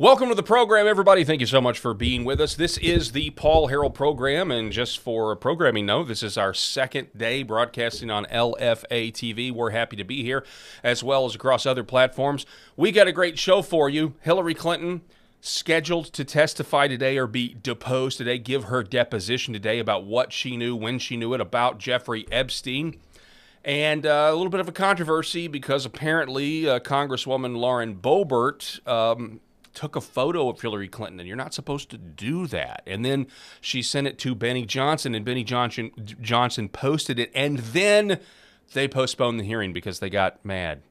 Welcome to the program, everybody. Thank you so much for being with us. This is the Paul Harrell program, and just for a programming note, this is our second day broadcasting on LFA TV. We're happy to be here, as well as across other platforms. We got a great show for you. Hillary Clinton scheduled to testify today or be deposed today, give her deposition today about what she knew, when she knew it, about Jeffrey Epstein. And a little bit of a controversy because apparently Congresswoman Lauren Boebert took a photo of Hillary Clinton, and you're not supposed to do that. And then she sent it to Benny Johnson, and Benny Johnson posted it, and then they postponed the hearing because they got mad.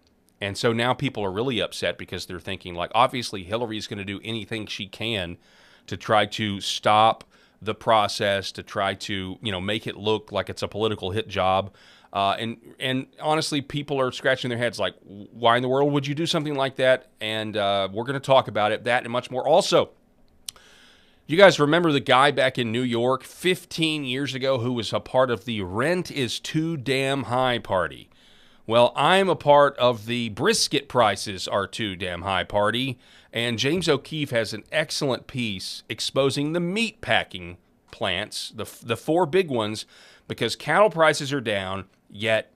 And so now people are really upset because they're thinking, like, obviously Hillary's going to do anything she can to try to stop the process, to try to, make it look like it's a political hit job. And honestly, people are scratching their heads like, why in the world would you do something like that? And we're going to talk about it, that and much more. Also, you guys remember the guy back in New York 15 years ago who was a part of the Rent is Too Damn High party? Well, I'm a part of the Brisket Prices Are Too Damn High party, and James O'Keefe has an excellent piece exposing the meat packing plants, the four big ones, because cattle prices are down, yet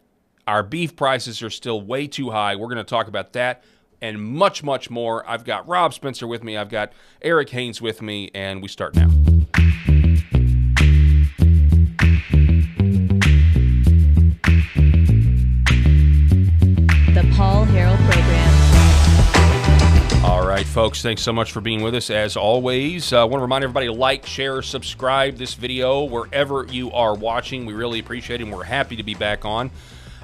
our beef prices are still way too high. We're going to talk about that and much, much more. I've got Rob Spencer with me. I've got Eric Haynes with me, and we start now. The Paul Harrell Program. All right, folks, thanks so much for being with us. As always, I want to remind everybody to like, share, subscribe this video wherever you are watching. We really appreciate it, and we're happy to be back on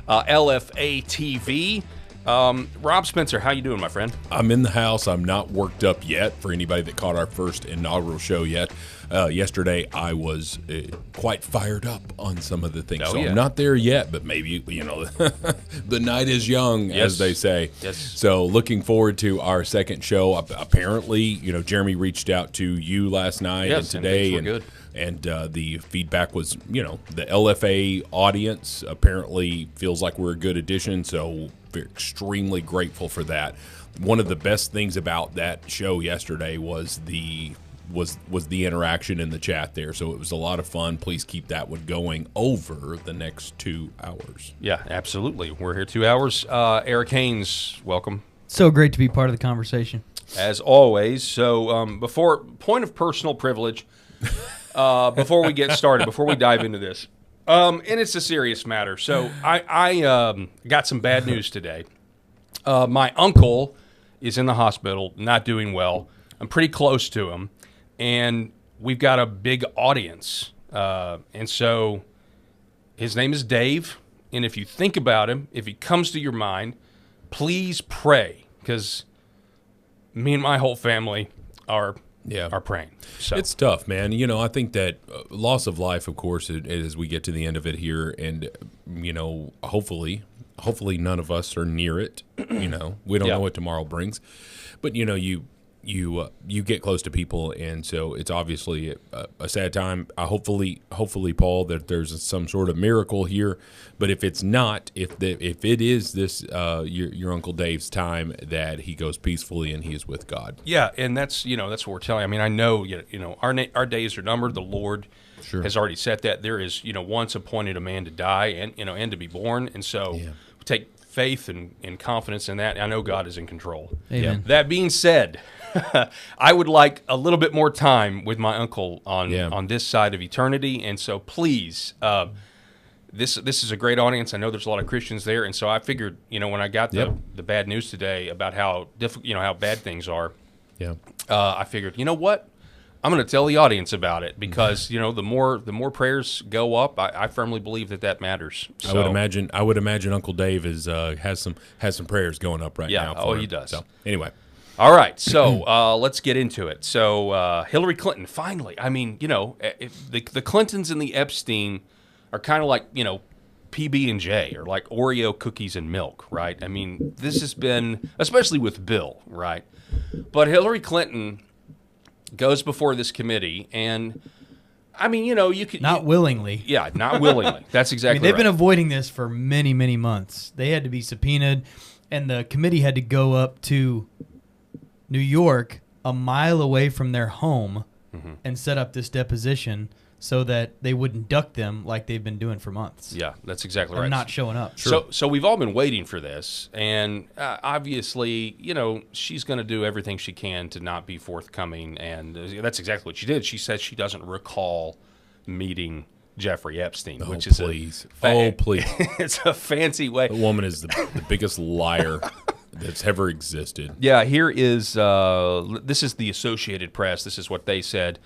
LFA TV. Rob Spencer, how you doing, my friend? I'm in the house. I'm not worked up yet. For anybody that caught our first inaugural show yet, yesterday I was quite fired up on some of the things. Oh, so yeah. I'm not there yet, but maybe, the night is young, Yes. as they say. Yes. So looking forward to our second show. Apparently, Jeremy reached out to you last night Yes, and today. and things were good. And the feedback was, the LFA audience apparently feels like we're a good addition, so we're extremely grateful for that. One of the best things about that show yesterday was the interaction in the chat there, so it was a lot of fun. Please keep that one going over the next 2 hours. Yeah, absolutely. We're here 2 hours. Eric Haynes, welcome. So great to be part of the conversation. As always. So before point of personal privilege, before we get started, before we dive into this, and it's a serious matter. So I got some bad news today. My uncle is in the hospital, not doing well. I'm pretty close to him, and we've got a big audience. And so his name is Dave, and if you think about him, if he comes to your mind, please pray, because me and my whole family are praying. So It's tough, man. I think that loss of life, of course, as we get to the end of it here, and hopefully none of us are near it. We don't know what tomorrow brings, but you get close to people, and so it's obviously a sad time. Hopefully, Paul, that there's some sort of miracle here. But if it's not, if it is this your Uncle Dave's time, that he goes peacefully and he is with God. yeah, and that's what we're telling. I mean, I know our days are numbered. The Lord has already set that. There is once appointed a man to die and to be born, and so we take faith and confidence in that. I know God is in control. Amen. That being said, I would like a little bit more time with my uncle on this side of eternity, and so please, this is a great audience. I know there's a lot of Christians there, and so I figured, when I got the bad news today about how how bad things are, I figured, you know what? I'm going to tell the audience about it because the more prayers go up, I firmly believe that matters. So, I would imagine Uncle Dave has some prayers going up right now. Oh, he does. So anyway, all right, so let's get into it. So Hillary Clinton, finally. I mean, the Clintons and the Epstein are kind of like PB&J or like Oreo cookies and milk, right? I mean, this has been, especially with Bill, right? But Hillary Clinton goes before this committee, and I mean, you could Not willingly. Yeah, not willingly. That's exactly They've right. been avoiding this for many, many months. They had to be subpoenaed, and the committee had to go up to New York a mile away from their home and set up this deposition so that they wouldn't duck them like they've been doing for months. Yeah, that's exactly right. And not showing up. So we've all been waiting for this, and obviously, she's going to do everything she can to not be forthcoming, and that's exactly what she did. She said she doesn't recall meeting Jeffrey Epstein, which is please. please. It's a fancy way. The woman is the biggest liar that's ever existed. Yeah, here is this is the Associated Press. This is what they said.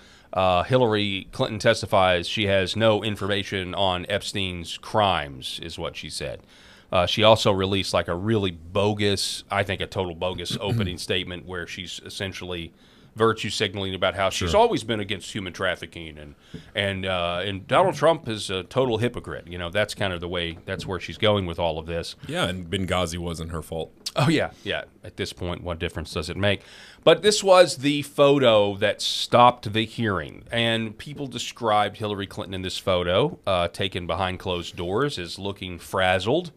Hillary Clinton testifies she has no information on Epstein's crimes, is what she said. She also released like a really bogus, I think a total bogus opening statement where she's essentially virtue signaling about how she's always been against human trafficking and Donald Trump is a total hypocrite. That's kind of that's where she's going with all of this. Yeah, and Benghazi wasn't her fault. Oh, yeah. At this point, what difference does it make? But this was the photo that stopped the hearing, and people described Hillary Clinton in this photo, taken behind closed doors, as looking frazzled.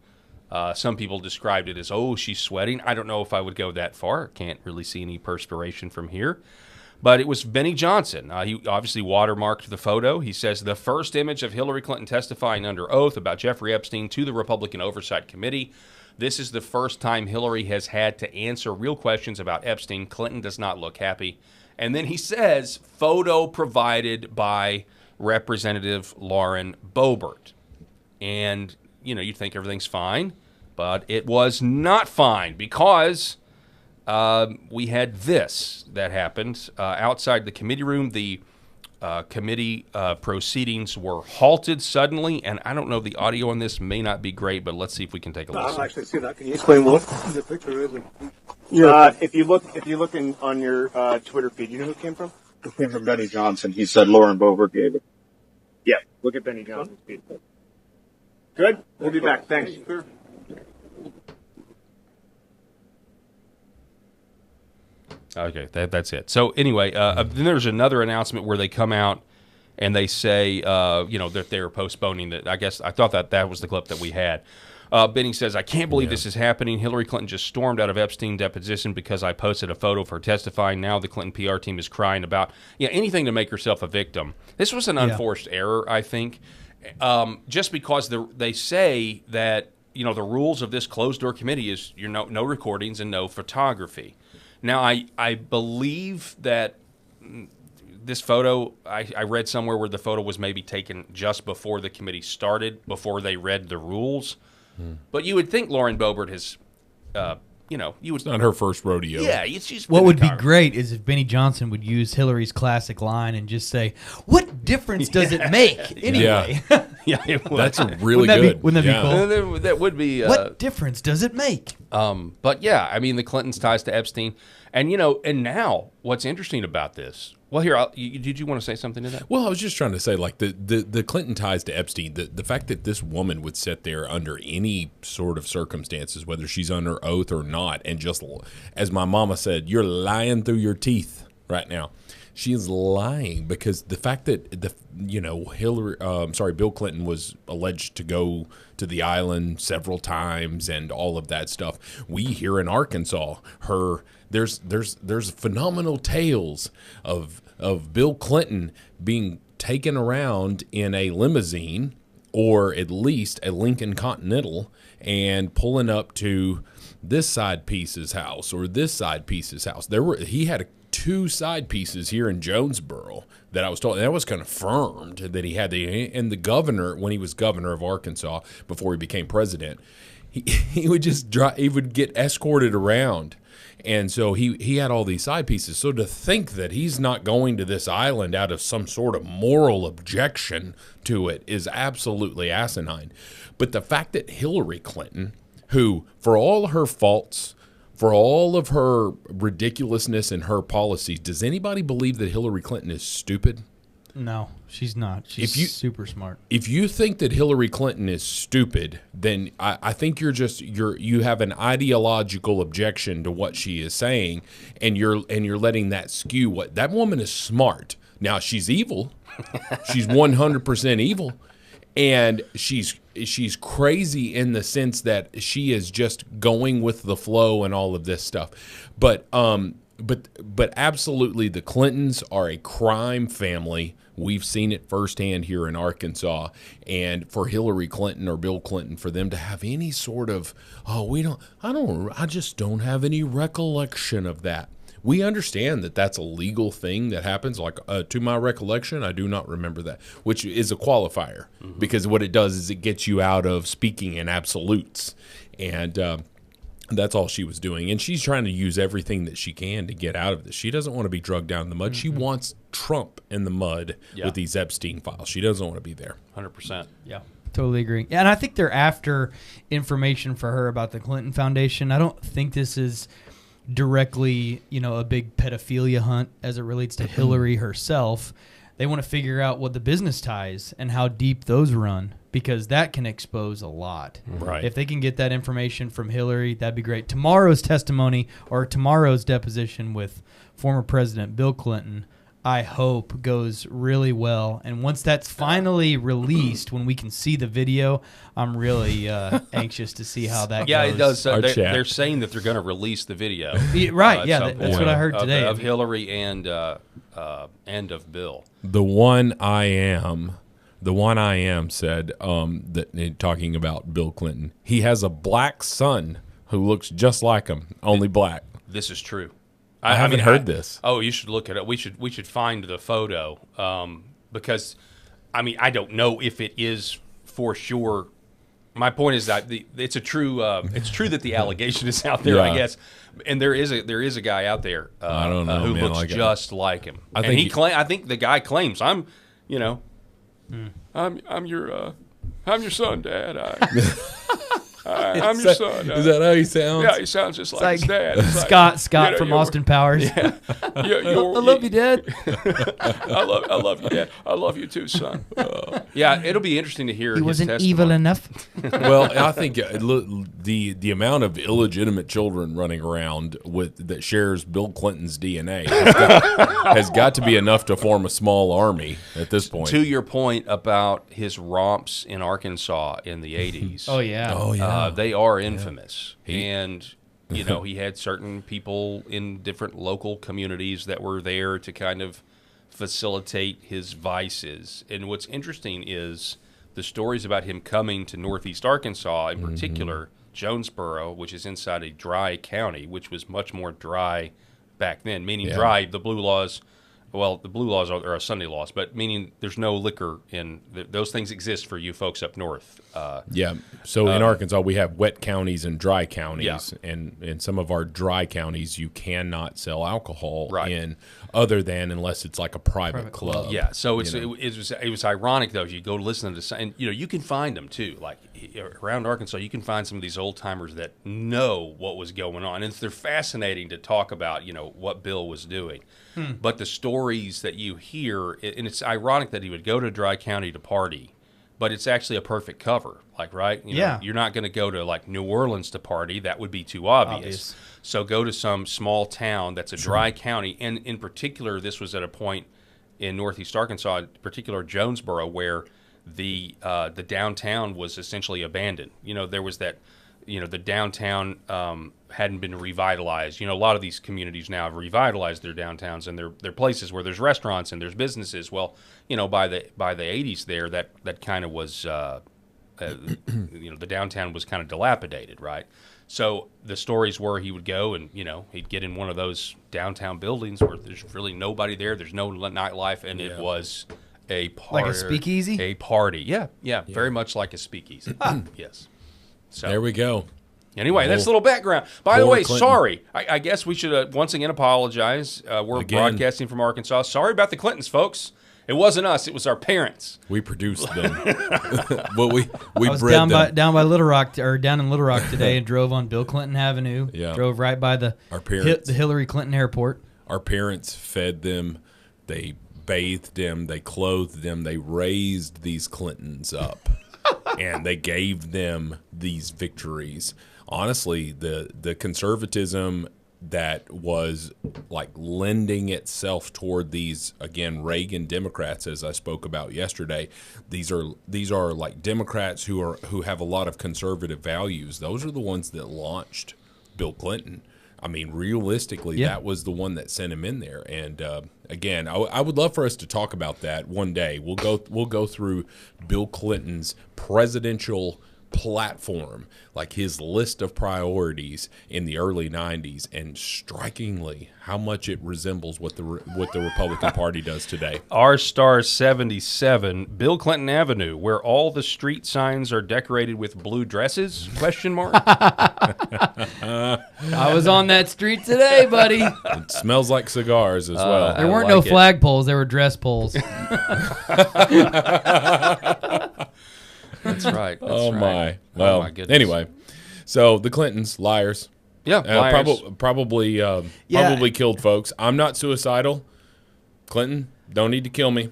Some people described it as, she's sweating. I don't know if I would go that far. Can't really see any perspiration from here. But it was Benny Johnson. He obviously watermarked the photo. He says, the first image of Hillary Clinton testifying under oath about Jeffrey Epstein to the Republican Oversight Committee. This is the first time Hillary has had to answer real questions about Epstein. Clinton does not look happy. And then he says, photo provided by Representative Lauren Boebert. And you'd think everything's fine, but it was not fine because we had this that happened outside the committee room. The committee proceedings were halted suddenly, and I don't know, the audio on this may not be great, but let's see if we can take a listen. I don't actually see that. Can you explain what the picture is? If you look on your Twitter feed, you know who it came from? It came from Benny Johnson. He said Lauren Boebert gave it. Yeah, look at Benny Johnson's feed. Good. We'll be back. Thanks. Okay, that's it. So anyway, then there's another announcement where they come out and they say, that they're postponing that. I guess I thought that was the clip that we had. Benny says, I can't believe this is happening. Hillary Clinton just stormed out of Epstein deposition because I posted a photo of her testifying. Now the Clinton PR team is crying about anything to make herself a victim. This was an unforced error, I think. Just because they say that the rules of this closed door committee is no recordings and no photography. Now I believe that this photo I read somewhere where the photo was maybe taken just before the committee started, before they read the rules. But you would think Lauren Boebert has It's not her first rodeo. Yeah, she's what would be great is if Benny Johnson would use Hillary's classic line and just say, "What difference does it make anyway?" Yeah, it would. That's a really good. Wouldn't that be cool? That would be. What difference does it make? But yeah, I mean the Clintons' ties to Epstein, and and now what's interesting about this? Well, here, did you want to say something to that? Well, I was just trying to say, like, the Clinton ties to Epstein, the fact that this woman would sit there under any sort of circumstances, whether she's under oath or not, and just, as my mama said, you're lying through your teeth right now. She is lying because the fact that Bill Clinton was alleged to go to the island several times and all of that stuff. We here in Arkansas, there's phenomenal tales of Bill Clinton being taken around in a limousine or at least a Lincoln Continental and pulling up to this side piece's house or this side piece's house. He had two side pieces here in Jonesboro that I was told, and that was confirmed that he had and the governor, when he was governor of Arkansas before he became president, he would just he would get escorted around. And so he had all these side pieces. So to think that he's not going to this island out of some sort of moral objection to it is absolutely asinine. But the fact that Hillary Clinton, who, for all her faults, for all of her ridiculousness in her policies, does anybody believe that Hillary Clinton is stupid? No, she's not. She's super smart. If you think that Hillary Clinton is stupid, then I think you have an ideological objection to what she is saying, and you're letting that skew what that woman is smart. Now she's evil. She's 100% evil. And she's crazy in the sense that she is just going with the flow and all of this stuff. But But absolutely, the Clintons are a crime family. We've seen it firsthand here in Arkansas. And for Hillary Clinton or Bill Clinton, for them to have any sort of, I just don't have any recollection of that. We understand that that's a legal thing that happens. Like, to my recollection, I do not remember that, which is a qualifier, because what it does is it gets you out of speaking in absolutes. And that's all she was doing. And she's trying to use everything that she can to get out of this. She doesn't want to be drugged down in the mud. She wants Trump in the mud with these Epstein files. She doesn't want to be there. 100%. Yeah. Totally agree. Yeah, and I think they're after information for her about the Clinton Foundation. I don't think this is directly, a big pedophilia hunt as it relates to Hillary herself. They want to figure out what the business ties and how deep those run, because that can expose a lot. Right. If they can get that information from Hillary, that'd be great. Tomorrow's testimony or tomorrow's deposition with former President Bill Clinton, I hope goes really well. And once that's finally released, when we can see the video, I'm really anxious to see how that goes. Yeah, it does. They're saying that they're going to release the video. Right, that's what I heard today. Of Hillary and of Bill. The one I am said that, talking about Bill Clinton, he has a black son who looks just like him, only black. This is true. I haven't heard this. Oh, you should look at it. We should find the photo, because, I don't know if it is for sure. My point is that it's true that the allegation is out there, I guess, and there is a guy out there I don't know, who man, looks like just like him. I think the guy claims, I'm your son, Dad. I'm your son. Is that how he sounds? Yeah, he sounds just like his dad. Scott from Austin Powers. Yeah. I love you, Dad. I love you, Dad. I love you too, son. Yeah, it'll be interesting to hear. He wasn't testimony. evil enough. Well, I think the amount of illegitimate children running around that shares Bill Clinton's DNA has got to be enough to form a small army at this point. To your point about his romps in Arkansas in the 80s. Oh yeah. They are infamous. And, he had certain people in different local communities that were there to kind of facilitate his vices. And what's interesting is the stories about him coming to Northeast Arkansas, in particular, Jonesboro, which is inside a dry county, which was much more dry back then, meaning dry, the blue laws. Well, the blue laws are Sunday laws, but meaning there's no liquor in those things exist for you folks up north. So in Arkansas, we have wet counties and dry counties, Yeah. and in some of our dry counties, you cannot sell alcohol Right. in, other than unless it's like a private club. Yeah, so it was ironic though. You go listen to and you can find them too. Like around Arkansas, you can find some of these old timers that know what was going on, and they're fascinating to talk about. What Bill was doing, but the stories that you hear, and it's ironic that he would go to Dry County to party, but it's actually a perfect cover. Like, right? You're not going to go to like New Orleans to party. That would be too obvious. So go to some small town that's a dry county, and in particular, this was at a point in Northeast Arkansas, in particular Jonesboro, where the downtown was essentially abandoned. There was that, the downtown hadn't been revitalized. A lot of these communities now have revitalized their downtowns, and they're places where there's restaurants and there's businesses. Well, by the 80s there, that kind of was, the downtown was kind of dilapidated, right? So the stories were he would go and, he'd get in one of those downtown buildings where there's really nobody there. There's no nightlife, and it was a party. Like a speakeasy? A party. Yeah, very much like a speakeasy. Yes. So There we go. anyway, that's a little background. By the way, Clinton. sorry. I guess we should once again apologize. We're broadcasting from Arkansas. Sorry about the Clintons, folks. It wasn't us. It was our parents. We produced them. Well, we I was bred down them. down in Little Rock today and drove on Bill Clinton Avenue. Yeah. Drove right by the Hillary Clinton Airport. Our parents fed them. They bathed them. They clothed them. They raised these Clintons up. And they gave them these victories. Honestly, the conservatism that was like lending itself toward these, again, Reagan Democrats, as I spoke about yesterday, these are like Democrats who have a lot of conservative values. Those are the ones that launched Bill Clinton. I mean, realistically, that was the one that sent him in there. And again, I would love for us to talk about that one day. We'll go through Bill Clinton's presidential platform, like his list of priorities in the early 90s, and strikingly how much it resembles what the Republican Party does today. R-Star 77, Bill Clinton Avenue, where all the street signs are decorated with blue dresses? Question mark. I was on that street today, buddy. It smells like cigars as well. There weren't no flag poles. There were dress poles. That's right. Oh, right. my. Well, my goodness. anyway, so the Clintons, liars. Yeah, liars. Probably killed folks. I'm not suicidal. Clinton, don't need to kill me.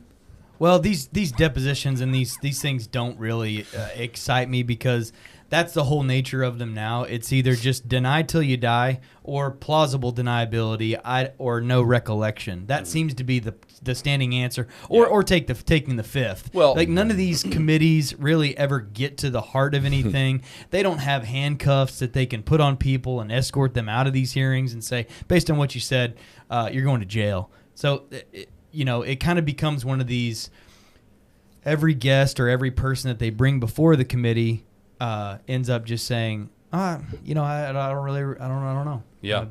Well, these depositions and these things don't really excite me because that's the whole nature of them now. It's either just deny till you die or plausible deniability or no recollection. That seems to be the standing answer, or taking the fifth. Well, like none of these committees really ever get to the heart of anything. They don't have handcuffs that they can put on people and escort them out of these hearings and say, based on what you said, you're going to jail. So, it kind of becomes one of these, every guest or every person that they bring before the committee ends up just saying, I don't know. Yeah.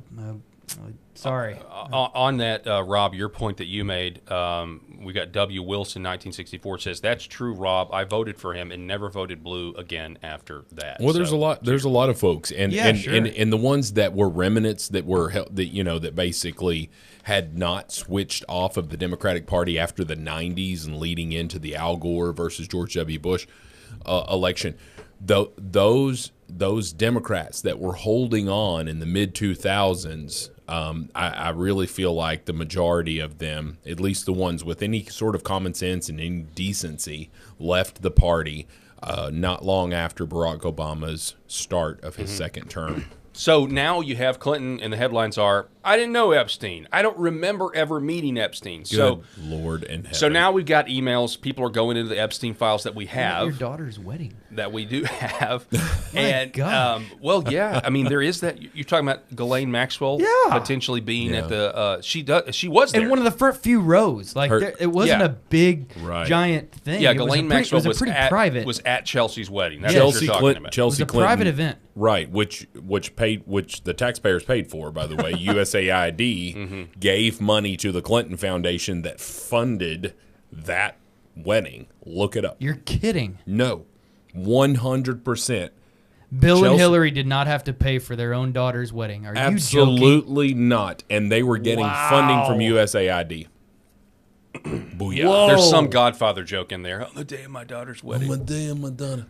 Sorry. On that, Rob, your point that you made, we got W. Wilson, 1964, says, that's true, Rob. I voted for him and never voted blue again after that. Well, there's a lot of folks, and sure. and the ones that were remnants that were that basically had not switched off of the Democratic Party after the 90s and leading into the Al Gore versus George W. Bush election. Those Democrats that were holding on in the mid-2000s, I really feel like the majority of them, at least the ones with any sort of common sense and any decency, left the party not long after Barack Obama's start of his second term. So now you have Clinton, and the headlines are, I didn't know Epstein. I don't remember ever meeting Epstein. Good Lord in heaven. So now we've got emails. People are going into the Epstein files that we have. Your daughter's wedding. That we do have. My God. I mean, there is that. You're talking about Ghislaine Maxwell potentially being at the, she was there. In one of the first few rows. Like, it wasn't a big, giant thing. Yeah, it Ghislaine Maxwell was private. was at Chelsea's wedding. That's what you're talking about. Chelsea it was a Clinton, private event. Right, which the taxpayers paid for, by the way. USAID gave money to the Clinton Foundation that funded that wedding. Look it up. You're kidding. No, 100%. Bill and Hillary did not have to pay for their own daughter's wedding. Are you joking? Absolutely not. And they were getting funding from USAID. Booyah. Whoa. There's some Godfather joke in there. On the day of my daughter's wedding. On the day of my daughter.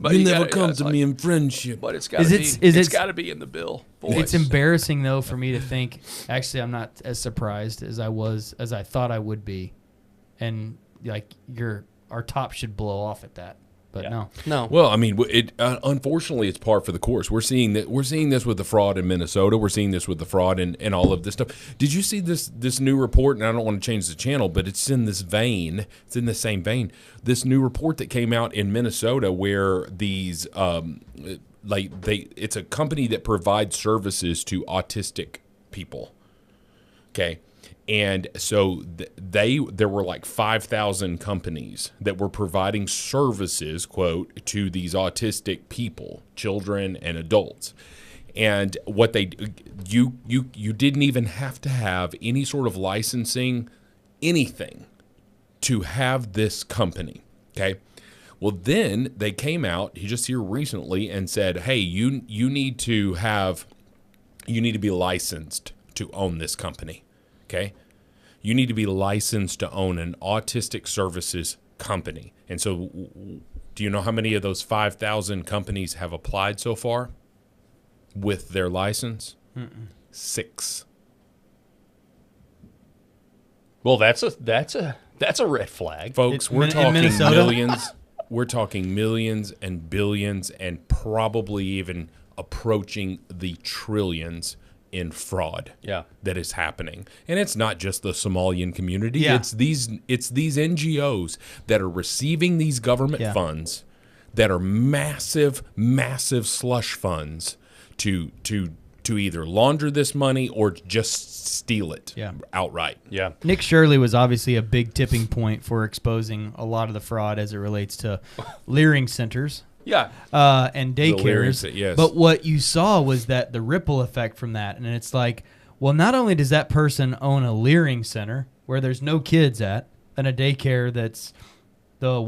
But you never come to me in friendship. But it's got to be in the bill. Boys. It's embarrassing though for me to think. Actually, I'm not as surprised as I thought I would be, and like our top should blow off at that. But no. Well, I mean, unfortunately, it's par for the course. We're seeing this with the fraud in Minnesota. We're seeing this with the fraud and all of this stuff. Did you see this new report? And I don't want to change the channel, but it's in this vein. It's in the same vein. This new report that came out in Minnesota, where these it's a company that provides services to autistic people. Okay. And so there were like 5,000 companies that were providing services, quote, to these autistic people, children and adults. And what you didn't even have to have any sort of licensing, anything, to have this company. Okay. Well, then they came out just here recently and said, hey, you need to be licensed to own this company. Okay, you need to be licensed to own an autistic services company. And so do you know how many of those 5,000 companies have applied so far with their license? 6. Well, that's a red flag. Folks, we're talking millions. We're talking millions and billions and probably even approaching the trillions in fraud that is happening. And it's not just the Somalian community. Yeah. It's these NGOs that are receiving these government funds that are massive slush funds to to either launder this money or just steal it outright. Yeah. Nick Shirley was obviously a big tipping point for exposing a lot of the fraud as it relates to Leering centers. Yeah. And daycares. Yes. But what you saw was that the ripple effect from that. And it's like, well, not only does that person own a Leering center where there's no kids at, and a daycare that's the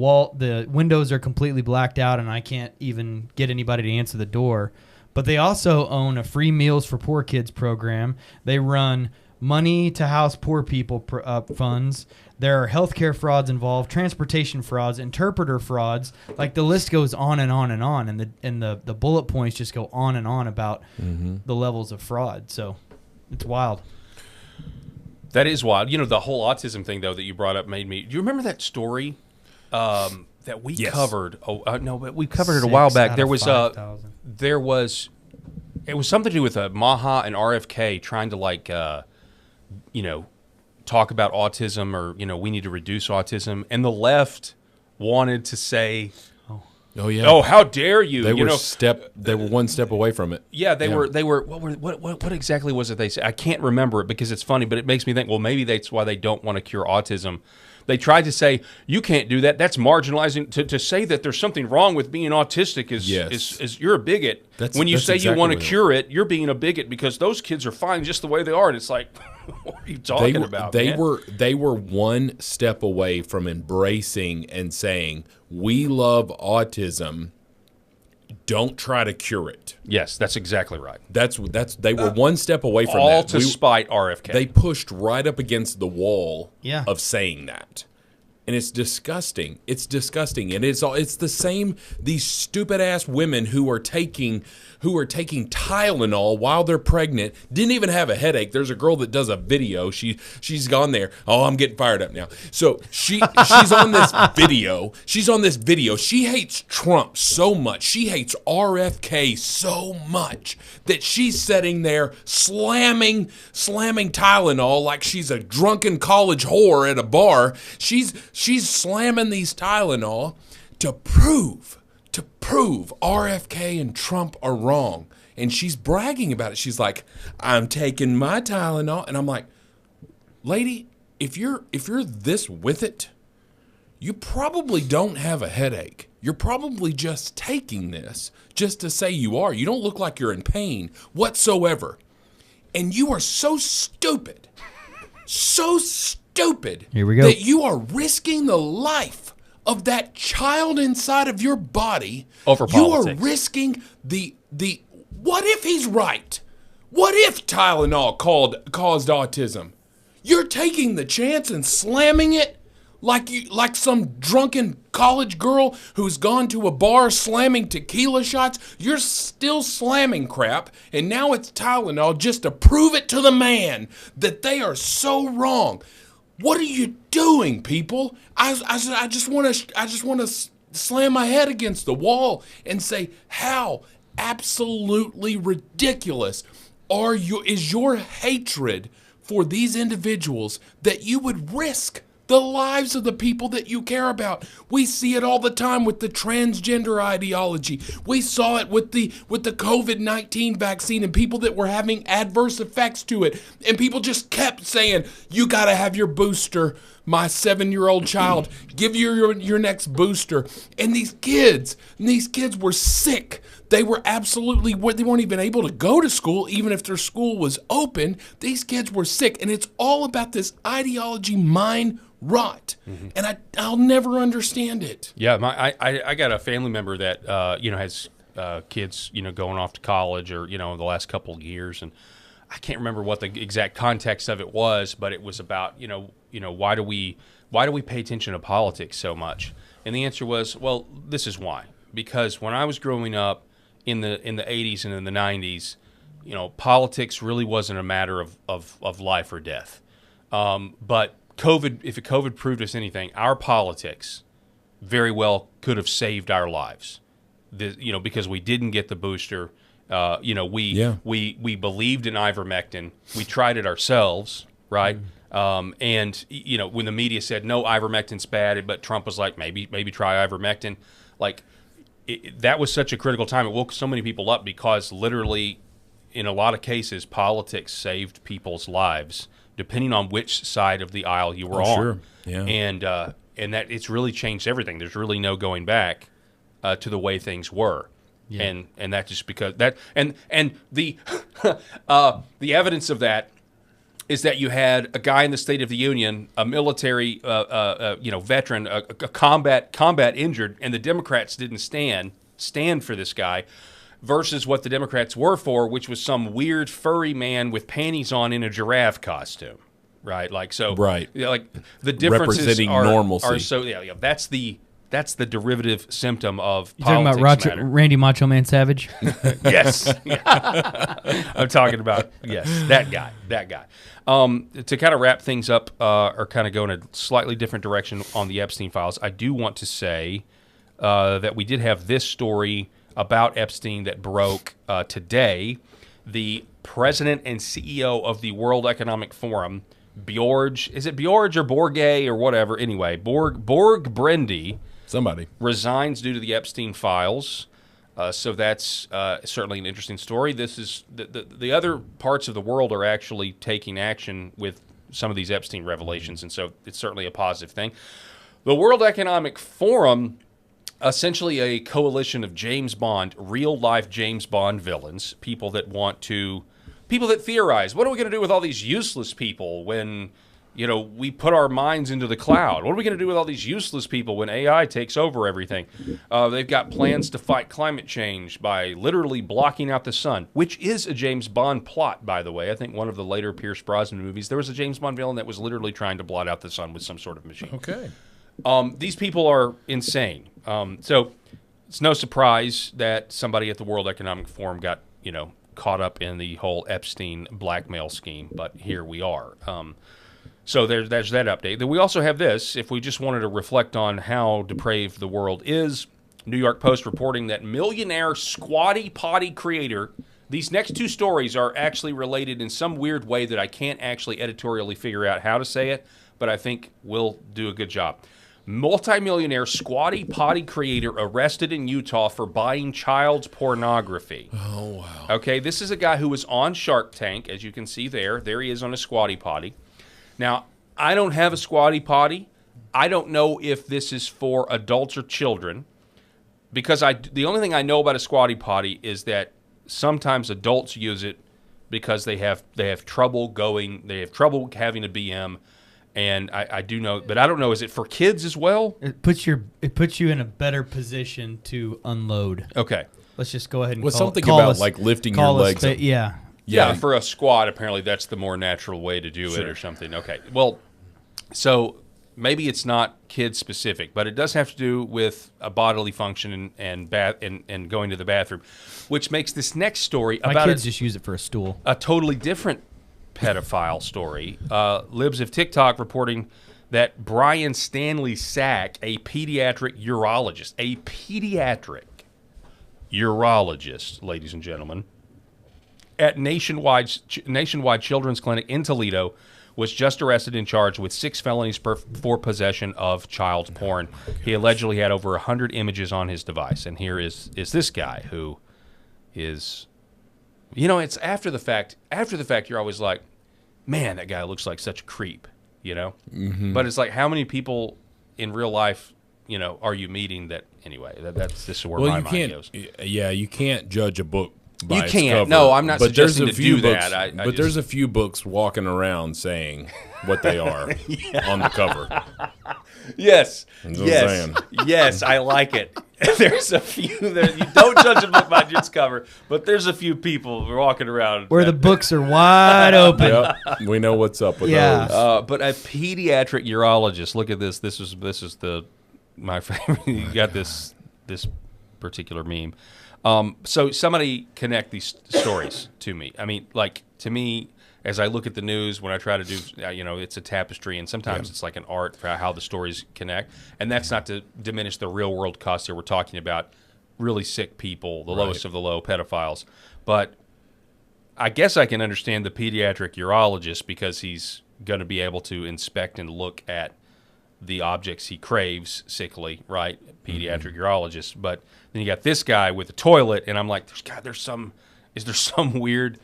windows are completely blacked out and I can't even get anybody to answer the door, but they also own a free Meals for Poor Kids program. They run money to house poor people funds. There are healthcare frauds involved, transportation frauds, interpreter frauds. Like the list goes on and on and on, and the bullet points just go on and on about the levels of fraud. So it's wild. That is wild. You know, the whole autism thing, though, that you brought up made me... Do you remember that story that we covered? No, but we covered it a while back. It was something to do with Maha and RFK trying to, talk about autism or, we need to reduce autism. And the left wanted to say... Oh yeah! Oh, how dare you! They were one step away from it. Yeah, they were. What exactly was it they said? I can't remember it because it's funny, but it makes me think. Well, maybe that's why they don't want to cure autism. They tried to say you can't do that. That's marginalizing. To say that there's something wrong with being autistic is you're a bigot. When you say you want to cure it, you're being a bigot because those kids are fine just the way they are. And it's like, what are you talking about? They were one step away from embracing and saying, we love autism. Don't try to cure it. Yes, that's exactly right. They were one step away from all that. To spite RFK. They pushed right up against the wall of saying that. And it's disgusting. It's disgusting. And it's the same, these stupid ass women who are taking Tylenol while they're pregnant, didn't even have a headache. There's a girl that does a video. She's gone there. Oh, I'm getting fired up now. So she's on this video. She's on this video. She hates Trump so much. She hates RFK so much that she's sitting there slamming Tylenol like she's a drunken college whore at a bar. She's slamming these Tylenol to prove RFK and Trump are wrong. And she's bragging about it. She's like, I'm taking my Tylenol. And I'm like, lady, if you're this with it, you probably don't have a headache. You're probably just taking this just to say you are. You don't look like you're in pain whatsoever. And you are so stupid. Here we go. That you are risking the life of that child inside of your body. Over politics. You are risking the what if he's right? What if Tylenol caused autism? You're taking the chance and slamming it like some drunken college girl who's gone to a bar slamming tequila shots. You're still slamming crap, and now it's Tylenol just to prove it to the man that they are so wrong. What are you doing, people? I just want to slam my head against the wall and say, how absolutely ridiculous is your hatred for these individuals that you would risk the lives of the people that you care about? We see it all the time with the transgender ideology. We saw it with the COVID-19 vaccine and people that were having adverse effects to it. And people just kept saying, you got to have your booster, my 7-year-old child. Give your next booster. And these kids were sick. They were they weren't even able to go to school, even if their school was open. These kids were sick. And it's all about this ideology mind rot. And I'll never understand it. Yeah, I got a family member that has kids going off to college or the last couple of years, and I can't remember what the exact context of it was, but it was about why do we pay attention to politics so much? And the answer was, well, this is why. Because when I was growing up in the 80s and in the 90s, politics really wasn't a matter of life or death. But if COVID proved us anything, our politics very well could have saved our lives. Because we didn't get the booster. We believed in ivermectin. We tried it ourselves, right? And when the media said no, ivermectin's bad, but Trump was like, maybe try ivermectin. Like that was such a critical time. It woke so many people up because literally in a lot of cases, politics saved people's lives, depending on which side of the aisle you were on. Sure. Yeah. And that it's really changed everything. There's really no going back to the way things were. Yeah. And that's just because that and the the evidence of that is that you had a guy in the State of the Union, a military veteran, a combat injured, and the Democrats didn't stand for this guy, versus what the Democrats were for, which was some weird furry man with panties on in a giraffe costume, right? Like so, right? Like the differences representing normalcy. Are so yeah. That's the derivative symptom of you politics. Talking about Randy Macho Man Savage? Yes. I'm talking about, that guy. To kind of wrap things up or kind of go in a slightly different direction on the Epstein files, I do want to say that we did have this story about Epstein that broke today. The president and CEO of the World Economic Forum, Bjorg, is it Bjorg or Borge or whatever? Anyway, Borg Brendy, somebody resigns due to the Epstein files. So that's certainly an interesting story. This is the other parts of the world are actually taking action with some of these Epstein revelations, and so it's certainly a positive thing. The World Economic Forum, essentially a coalition of James Bond, real-life James Bond villains, people that theorize, what are we going to do with all these useless people when we put our minds into the cloud? What are we going to do with all these useless people when AI takes over everything? They've got plans to fight climate change by literally blocking out the sun, which is a James Bond plot, by the way. I think one of the later Pierce Brosnan movies, there was a James Bond villain that was literally trying to blot out the sun with some sort of machine. Okay. These people are insane. So it's no surprise that somebody at the World Economic Forum got, caught up in the whole Epstein blackmail scheme, but here we are. So there's that update. Then we also have this, if we just wanted to reflect on how depraved the world is, New York Post reporting that millionaire Squatty Potty creator, these next two stories are actually related in some weird way that I can't actually editorially figure out how to say it, but I think we'll do a good job. Multimillionaire Squatty Potty creator arrested in Utah for buying child's pornography. Oh, wow. Okay, this is a guy who was on Shark Tank, as you can see there. There he is on a Squatty Potty. Now, I don't have a Squatty Potty. I don't know if this is for adults or children, because the only thing I know about a Squatty Potty is that sometimes adults use it because they have trouble having a BM. And I do know, but I don't know. Is it for kids as well? It puts you in a better position to unload. Okay, let's just go ahead and something about like lifting your legs up. Yeah, for a squat, apparently that's the more natural way to do it or something. Okay, well, so maybe it's not kid specific, but it does have to do with a bodily function and going to the bathroom, which makes this next story My about kids just use it for a stool. A totally different pedophile story. Libs of TikTok reporting that Brian Stanley Sack, a pediatric urologist, ladies and gentlemen, at Nationwide Children's Clinic in Toledo, was just arrested and charged with 6 felonies for possession of child porn. He allegedly had over 100 images on his device. And here is this guy who is, it's after the fact. After the fact, you're always like, man, that guy looks like such a creep, Mm-hmm. But it's like, how many people in real life, are you meeting that? Anyway, this is where my mind goes. Yeah, you can't judge a book by its can't. cover. No, I'm not suggesting to do that. But there's a few books walking around saying what they are on the cover. Yes. That's what I'm saying. Yes, I like it. There's a few that you don't judge a book by its cover, but there's a few people walking around where the books are wide open. Yep. We know what's up with those. But a pediatric urologist. Look at this. This is my favorite. You got this particular meme. So somebody connect these stories to me. I mean, like, to me, as I look at the news, when I try to do, it's a tapestry, and sometimes it's like an art for how the stories connect. And that's not to diminish the real world cost here. We're talking about really sick people, the lowest of the low, pedophiles. But I guess I can understand the pediatric urologist because he's going to be able to inspect and look at the objects he craves sickly, right? Pediatric urologist. But then you got this guy with a toilet, and I'm like, there's some Is there some weird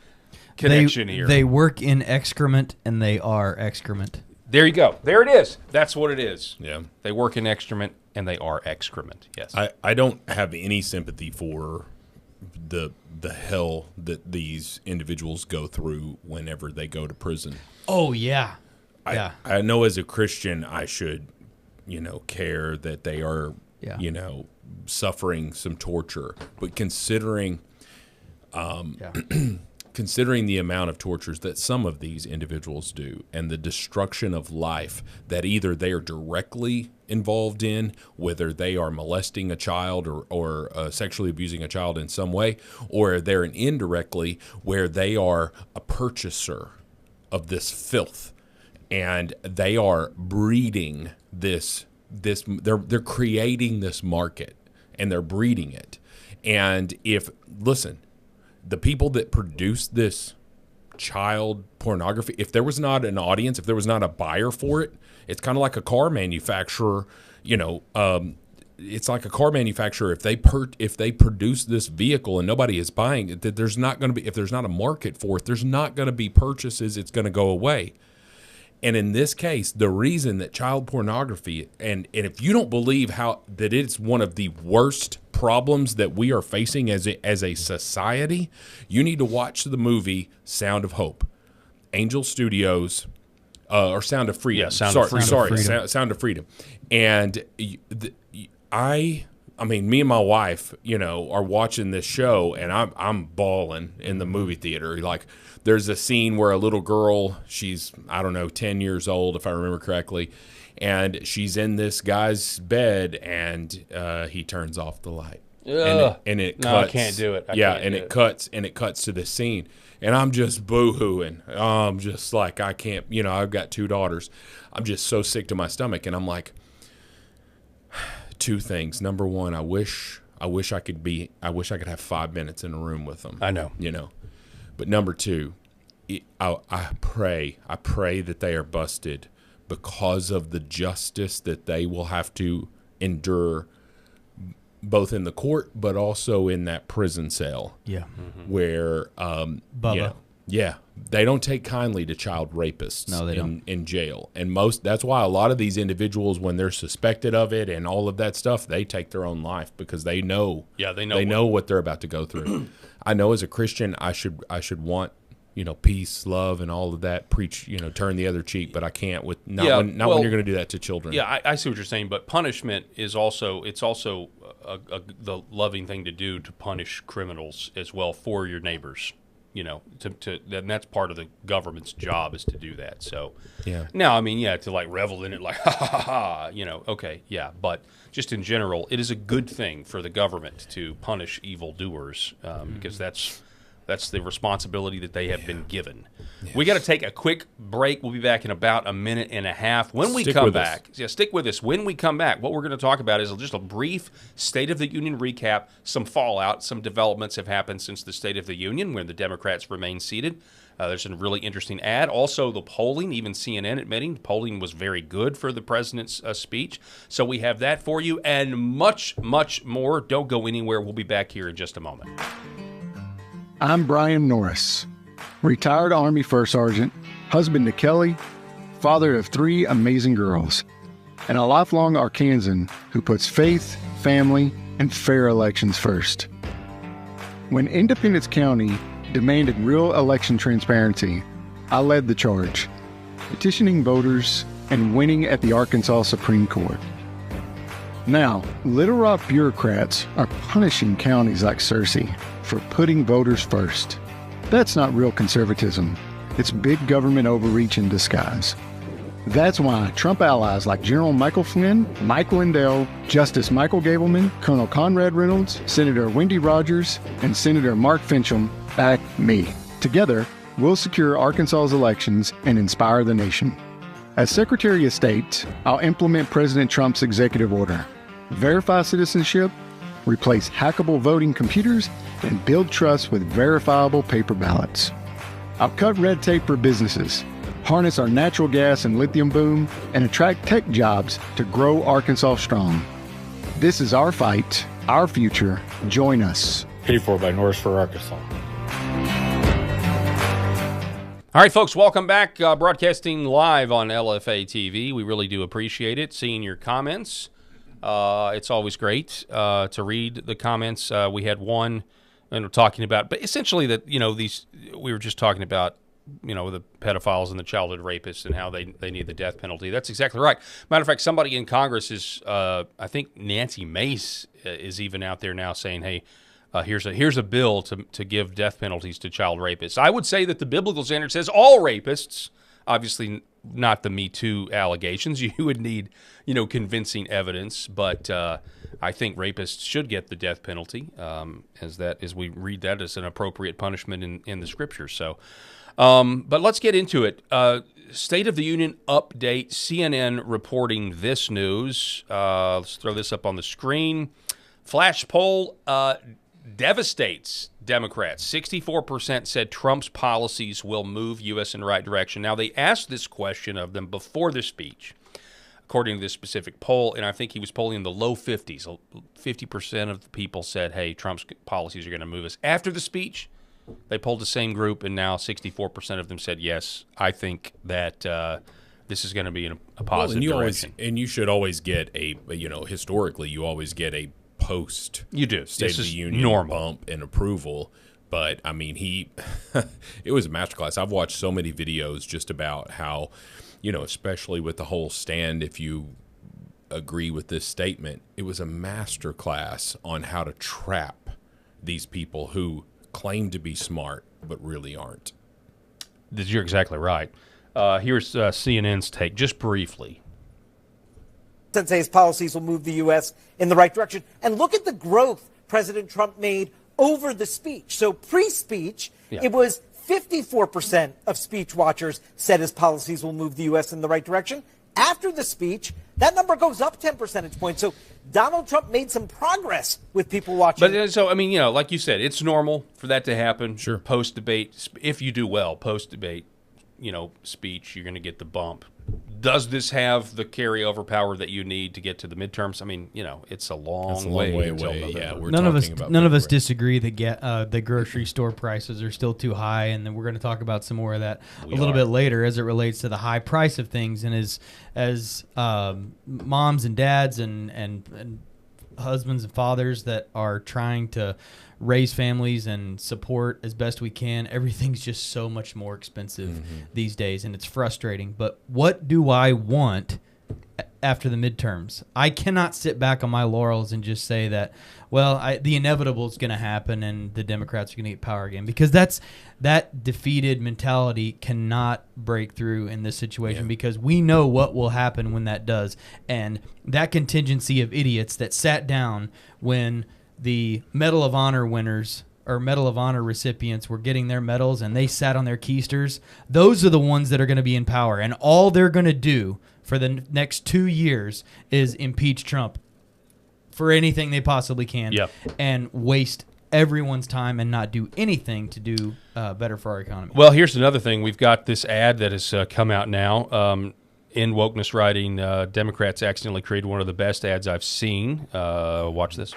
connection here? They work in excrement and they are excrement. There you go. There it is. That's what it is. Yeah. They work in excrement and they are excrement. Yes. I don't have any sympathy for the hell that these individuals go through whenever they go to prison. Oh, yeah. I know as a Christian I should, care that they are, suffering some torture. But considering considering the amount of tortures that some of these individuals do and the destruction of life that either they are directly involved in, whether they are molesting a child or sexually abusing a child in some way, or they're indirectly where they are a purchaser of this filth and they are breeding this they're creating this market and they're breeding it. And the people that produce this child pornography, if there was not an audience, if there was not a buyer for it, it's kind of like a car manufacturer, it's like a car manufacturer. If they produce this vehicle and nobody is buying it, that there's not going to be, if there's not a market for it, there's not going to be purchases. It's going to go away. And in this case, the reason that child pornography, and if you don't believe that it's one of the worst problems that we are facing as a society, you need to watch the movie Sound of Hope, Angel Studios, or Sound of Freedom. Yeah, Sound of Freedom. And me and my wife, are watching this show, and I'm bawling in the movie theater. Like, there's a scene where a little girl, she's, 10 years old, if I remember correctly, and she's in this guy's bed, and he turns off the light. And it cuts. No, I can't do it. It cuts to this scene, and I'm just boo-hooing. I'm just like, I can't, I've got 2 daughters. I'm just so sick to my stomach, and I'm like, 2 things. Number one, I wish I could have 5 minutes in a room with them. I know. But number 2, I pray that they are busted because of the justice that they will have to endure, both in the court but also in that prison cell. Yeah. Mm-hmm. Where Bubba. They don't take kindly to child rapists. No, they don't. In jail. And that's why a lot of these individuals, when they're suspected of it and all of that stuff, they take their own life because they know. Yeah, they know what they're about to go through. I know as a Christian I should want, peace, love, and all of that, preach, turn the other cheek, but I can't when you're going to do that to children. Yeah, I see what you're saying, but punishment is also the loving thing to do, to punish criminals as well for your neighbors. And that's part of the government's job, is to do that. So, now, to like revel in it, like, ha, ha, ha, ha, okay, yeah. But just in general, it is a good thing for the government to punish evildoers, because that's the responsibility that they have been given. Yes. We got to take a quick break. We'll be back in about a minute and a half. When we come back, stick with us. When we come back, what we're going to talk about is just a brief State of the Union recap, some fallout, some developments have happened since the State of the Union, when the Democrats remain seated. There's a really interesting ad. Also, the polling, even CNN admitting the polling was very good for the president's speech. So we have that for you and much, much more. Don't go anywhere. We'll be back here in just a moment. I'm Brian Norris, retired Army First Sergeant, husband to Kelly, father of 3 amazing girls, and a lifelong Arkansan who puts faith, family, and fair elections first. When Independence County demanded real election transparency, I led the charge, petitioning voters and winning at the Arkansas Supreme Court. Now, Little Rock bureaucrats are punishing counties like Searcy for putting voters first. That's not real conservatism. It's big government overreach in disguise. That's why Trump allies like General Michael Flynn, Mike Lindell, Justice Michael Gableman, Colonel Conrad Reynolds, Senator Wendy Rogers, and Senator Mark Fincham back me. Together, we'll secure Arkansas's elections and inspire the nation. As Secretary of State, I'll implement President Trump's executive order, verify citizenship, replace hackable voting computers, and build trust with verifiable paper ballots. I'll cut red tape for businesses, harness our natural gas and lithium boom, and attract tech jobs to grow Arkansas strong. This is our fight, our future. Join us. Paid for by Norris for Arkansas. All right, folks, welcome back. Broadcasting live on LFA TV. We really do appreciate it, seeing your comments. It's always great to read the comments. We had one, and we're talking about, but essentially that, we were just talking about, the pedophiles and the childhood rapists and how they need the death penalty. That's exactly right. Matter of fact, somebody in Congress is, I think Nancy Mace is even out there now saying, hey, here's a bill to give death penalties to child rapists. I would say that the biblical standard says all rapists, obviously not the Me Too allegations. You would need, convincing evidence, but I think rapists should get the death penalty, as we read that as an appropriate punishment in the Scriptures. So, but let's get into it. State of the Union update. CNN reporting this news. Let's throw this up on the screen. Flash poll devastates Democrats. 64% said Trump's policies will move U.S. in the right direction. Now, they asked this question of them before the speech, according to this specific poll, and I think he was polling in the low 50s. 50% of the people said, hey, Trump's policies are going to move us. After the speech, they polled the same group, and now 64% of them said, yes, I think that this is going to be in a positive direction. And you should always get historically, you always get a post State of the Union bump and approval. But I mean, it was a masterclass. I've watched so many videos just about how, especially with the whole stand, if you agree with this statement, it was a masterclass on how to trap these people who claim to be smart but really aren't. You're exactly right. Here's CNN's take, just briefly. Say his policies will move the U.S. in the right direction. And look at the growth President Trump made over the speech. So pre-speech, It was 54% of speech watchers said his policies will move the U.S. in the right direction. After the speech, that number goes up 10 percentage points. So Donald Trump made some progress with people watching. But so, I mean, like you said, it's normal for that to happen. Sure. Post-debate, if you do well, post-debate, speech, you're going to get the bump. Does this have the carryover power that you need to get to the midterms? I mean, it's a long way away. Yeah, none of us disagree that the grocery store prices are still too high, and then we're going to talk about some more of that a little bit later as it relates to the high price of things. And as moms and dads and husbands and fathers that are trying to raise families and support as best we can, everything's just so much more expensive these days, and it's frustrating. But what do I want after the midterms? I cannot sit back on my laurels and just say that, the inevitable is going to happen and the Democrats are going to get power again, because that defeated mentality cannot break through in this situation, because we know what will happen when that does. And that contingency of idiots that sat down when the Medal of Honor winners or Medal of Honor recipients were getting their medals and they sat on their keisters, those are the ones that are going to be in power. And all they're going to do for the next 2 years is impeach Trump for anything they possibly can and waste everyone's time and not do anything to do better for our economy. Well, here's another thing. We've got this ad that has come out now. In Wokeness Writing, Democrats accidentally created one of the best ads I've seen. Watch this.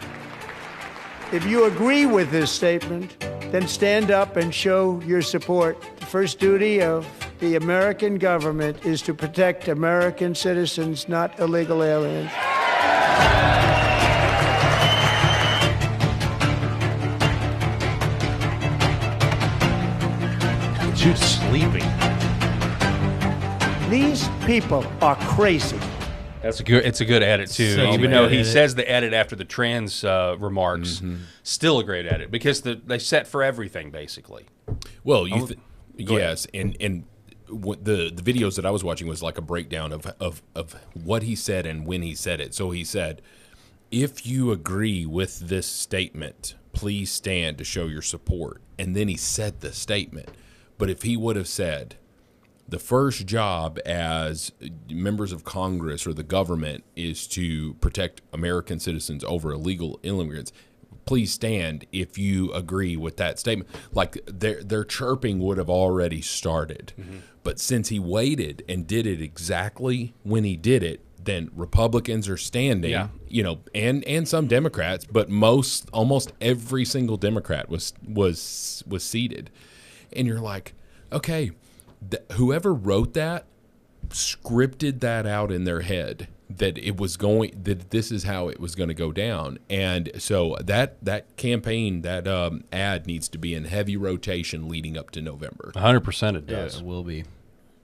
If you agree with this statement, then stand up and show your support. The first duty of the American government is to protect American citizens, not illegal aliens. Dude's sleeping. These people are crazy. It's a good edit too. Even though he says the edit after the trans remarks, still a great edit, because they set for everything basically. Well, yes, and the videos that I was watching was like a breakdown of what he said and when he said it. So he said, if you agree with this statement, please stand to show your support. And then he said the statement. But if he would have said, the first job as members of Congress or the government is to protect American citizens over illegal immigrants, please stand if you agree with that statement. Like their chirping would have already started. But since he waited and did it exactly when he did it, then Republicans are standing, and some Democrats, but almost every single Democrat was seated. And you're like, okay, whoever wrote that scripted that out in their head that this is how it was going to go down. And so that campaign, that ad needs to be in heavy rotation leading up to November. 100% it does. It will be.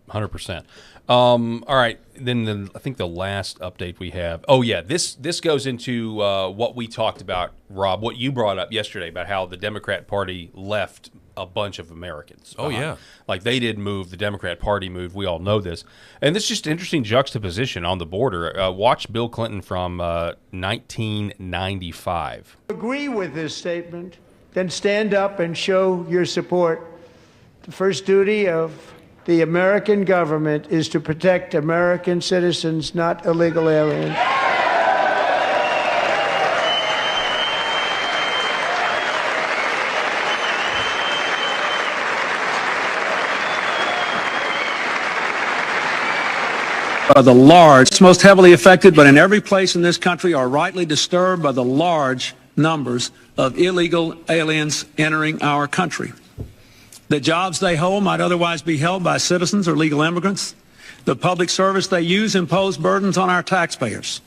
100%. All right. Then I think the last update we have. Oh yeah, this goes into what we talked about, Rob. What you brought up yesterday about how the Democrat Party left a bunch of Americans. Oh yeah, like they did move. The Democrat Party moved. We all know this, and this is just interesting juxtaposition on the border. Watch Bill Clinton from 1995. Agree with this statement, then stand up and show your support. The first duty of the American government is to protect American citizens, not illegal aliens. The large, most heavily affected, but in every place in this country are rightly disturbed by the large numbers of illegal aliens entering our country. The jobs they hold might otherwise be held by citizens or legal immigrants. The public service they use impose burdens on our taxpayers.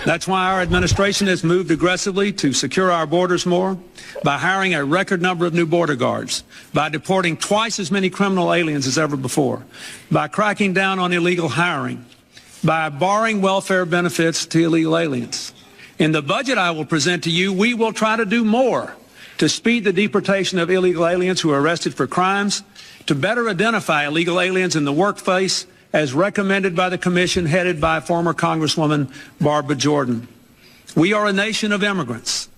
That's why our administration has moved aggressively to secure our borders more, by hiring a record number of new border guards, by deporting twice as many criminal aliens as ever before, by cracking down on illegal hiring, by barring welfare benefits to illegal aliens. In the budget I will present to you, we will try to do more to speed the deportation of illegal aliens who are arrested for crimes, to better identify illegal aliens in the workplace, as recommended by the commission headed by former Congresswoman Barbara Jordan. We are a nation of immigrants,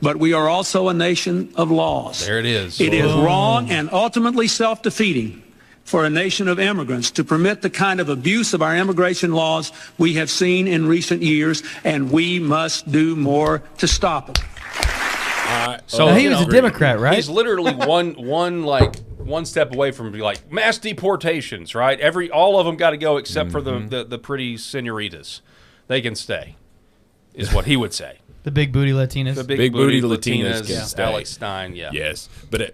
but we are also a nation of laws. There it is. It is wrong and ultimately self-defeating for a nation of immigrants to permit the kind of abuse of our immigration laws we have seen in recent years, and we must do more to stop it. So he was a Democrat, right? He's literally one step away from like mass deportations, right? All of them got to go except for the pretty senoritas. They can stay, is what he would say. The big booty Latinas. The big booty Latinas can stay. Alex Stein, yeah. Yes, but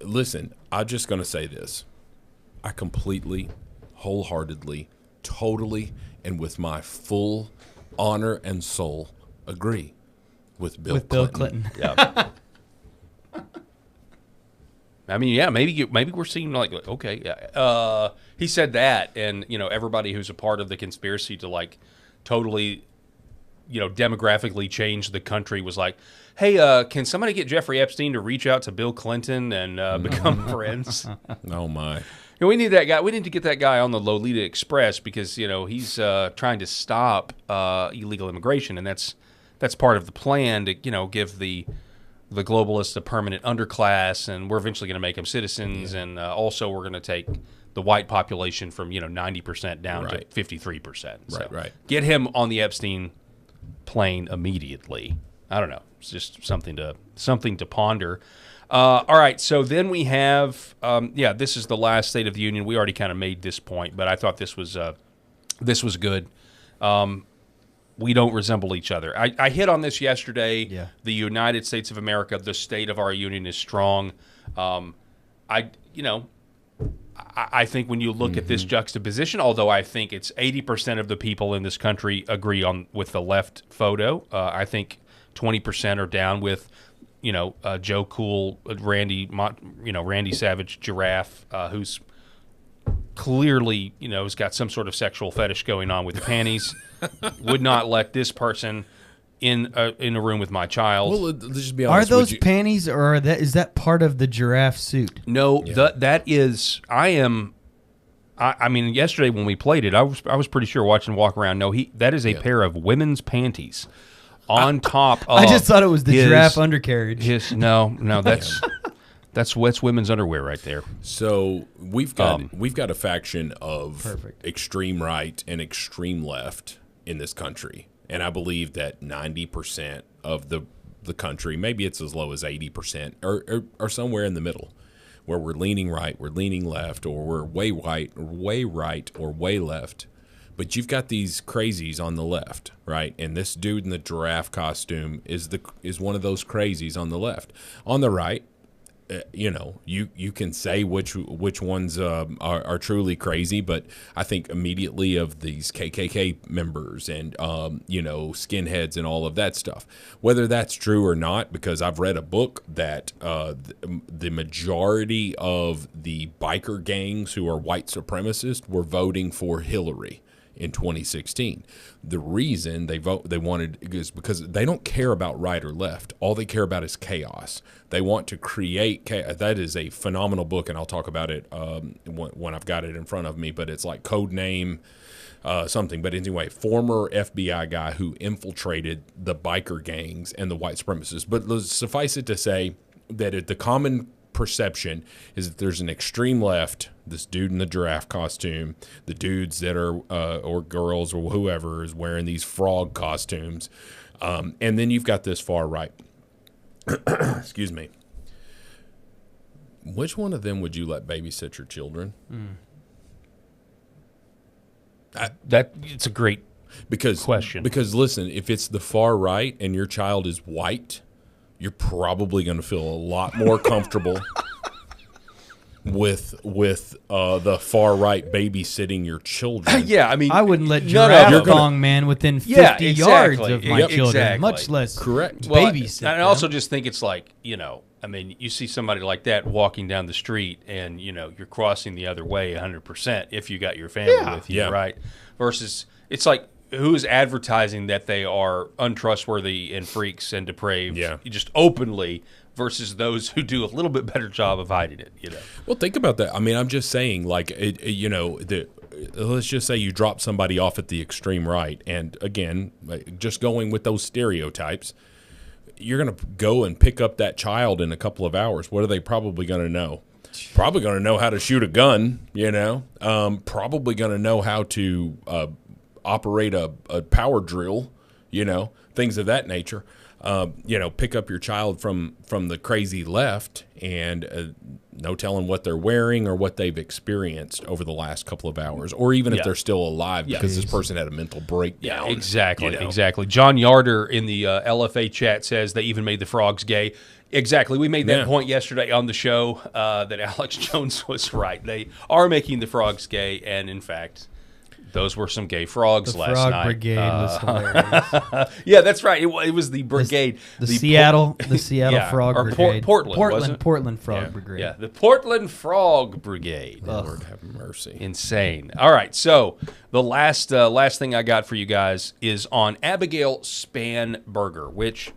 listen, I'm just going to say this. I completely, wholeheartedly, totally, and with my full honor and soul agree with Bill Clinton. Yeah. I mean, yeah, maybe we're seeing like okay, yeah. He said that, and everybody who's a part of the conspiracy to like totally, demographically change the country was like, hey, can somebody get Jeffrey Epstein to reach out to Bill Clinton and become friends? Oh my! We need that guy. We need to get that guy on the Lolita Express because he's trying to stop illegal immigration, and that's part of the plan to give the globalists a permanent underclass, and we're eventually going to make them citizens, and also we're going to take the white population from 90% down to 53%. So right. Get him on the Epstein plane immediately. I don't know. It's just something to ponder. All right, so then we have this is the last State of the Union. We already kind of made this point, but I thought this was good. We don't resemble each other. I hit on this yesterday. Yeah. The United States of America, the state of our union is strong. I think when you look at this juxtaposition, although I think it's 80% of the people in this country agree with the left photo, I think 20% are down with Joe Cool, Randy Savage, Giraffe, who's clearly, has got some sort of sexual fetish going on with the panties. Would not let this person in a room with my child. Well, let's just be honest. Are those panties, or is that part of the giraffe suit? No, that is. I mean, yesterday when we played it, I was pretty sure watching Walk Around. No, that is a pair of women's panties on top of. I just thought it was the giraffe undercarriage. No, that's women's underwear right there. So we've got a faction of extreme right and extreme left in this country, and I believe that 90% of the country, maybe it's as low as 80%, are somewhere in the middle, where we're leaning right, we're leaning left, or we're way right, or way left. But you've got these crazies on the left, right? And this dude in the giraffe costume is one of those crazies on the left. On the right, you know, you can say which ones are truly crazy, but I think immediately of these KKK members and you know, skinheads and all of that stuff. Whether that's true or not, because I've read a book that the majority of the biker gangs who are white supremacists were voting for Hillary in 2016. The reason they wanted is because they don't care about right or left. All they care about is chaos. They want to create chaos. That is a phenomenal book, and I'll talk about it when I've got it in front of me, but it's like code name something. But anyway, former FBI guy who infiltrated the biker gangs and the white supremacists. But suffice it to say that the common perception is that there's an extreme left, this dude in the giraffe costume, the dudes that are or girls or whoever is wearing these frog costumes, and then you've got this far right. Excuse me. Which one of them would you let babysit your children? It's a great question. Because listen, if it's the far right and your child is white, you're probably going to feel a lot more comfortable with the far right babysitting your children. Yeah, I mean, I wouldn't let Giraffe Kong man within 50 yards of my children, exactly. much less correct babysit. Well, I also just think it's like, you know, I mean, you see somebody like that walking down the street and, you know, you're crossing the other way 100% if you got your family with you, right? Versus it's like, who's advertising that they are untrustworthy and freaks and depraved just openly versus those who do a little bit better job of hiding it, you know? Well, think about that. I mean, I'm just saying, like, you know, let's just say you drop somebody off at the extreme right, and again, just going with those stereotypes, you're going to go and pick up that child in a couple of hours. What are they probably going to know? Probably going to know how to shoot a gun, you know? Probably going to know how to operate a power drill, you know, things of that nature. You know, pick up your child from the crazy left and no telling what they're wearing or what they've experienced over the last couple of hours, or even if they're still alive because this person had a mental breakdown. Yeah, exactly, you know? exactly. John Yarder in the LFA chat says they even made the frogs gay. Exactly. We made that point yesterday on the show that Alex Jones was right. They are making the frogs gay, and in fact, those were some gay frogs last night. The frog brigade was hilarious. Yeah, that's right. It was the brigade. The Seattle Frog Brigade. Portland Frog Brigade. Yeah, the Portland Frog Brigade. Lord have mercy. Insane. All right, so the last thing I got for you guys is on Abigail Spanberger, which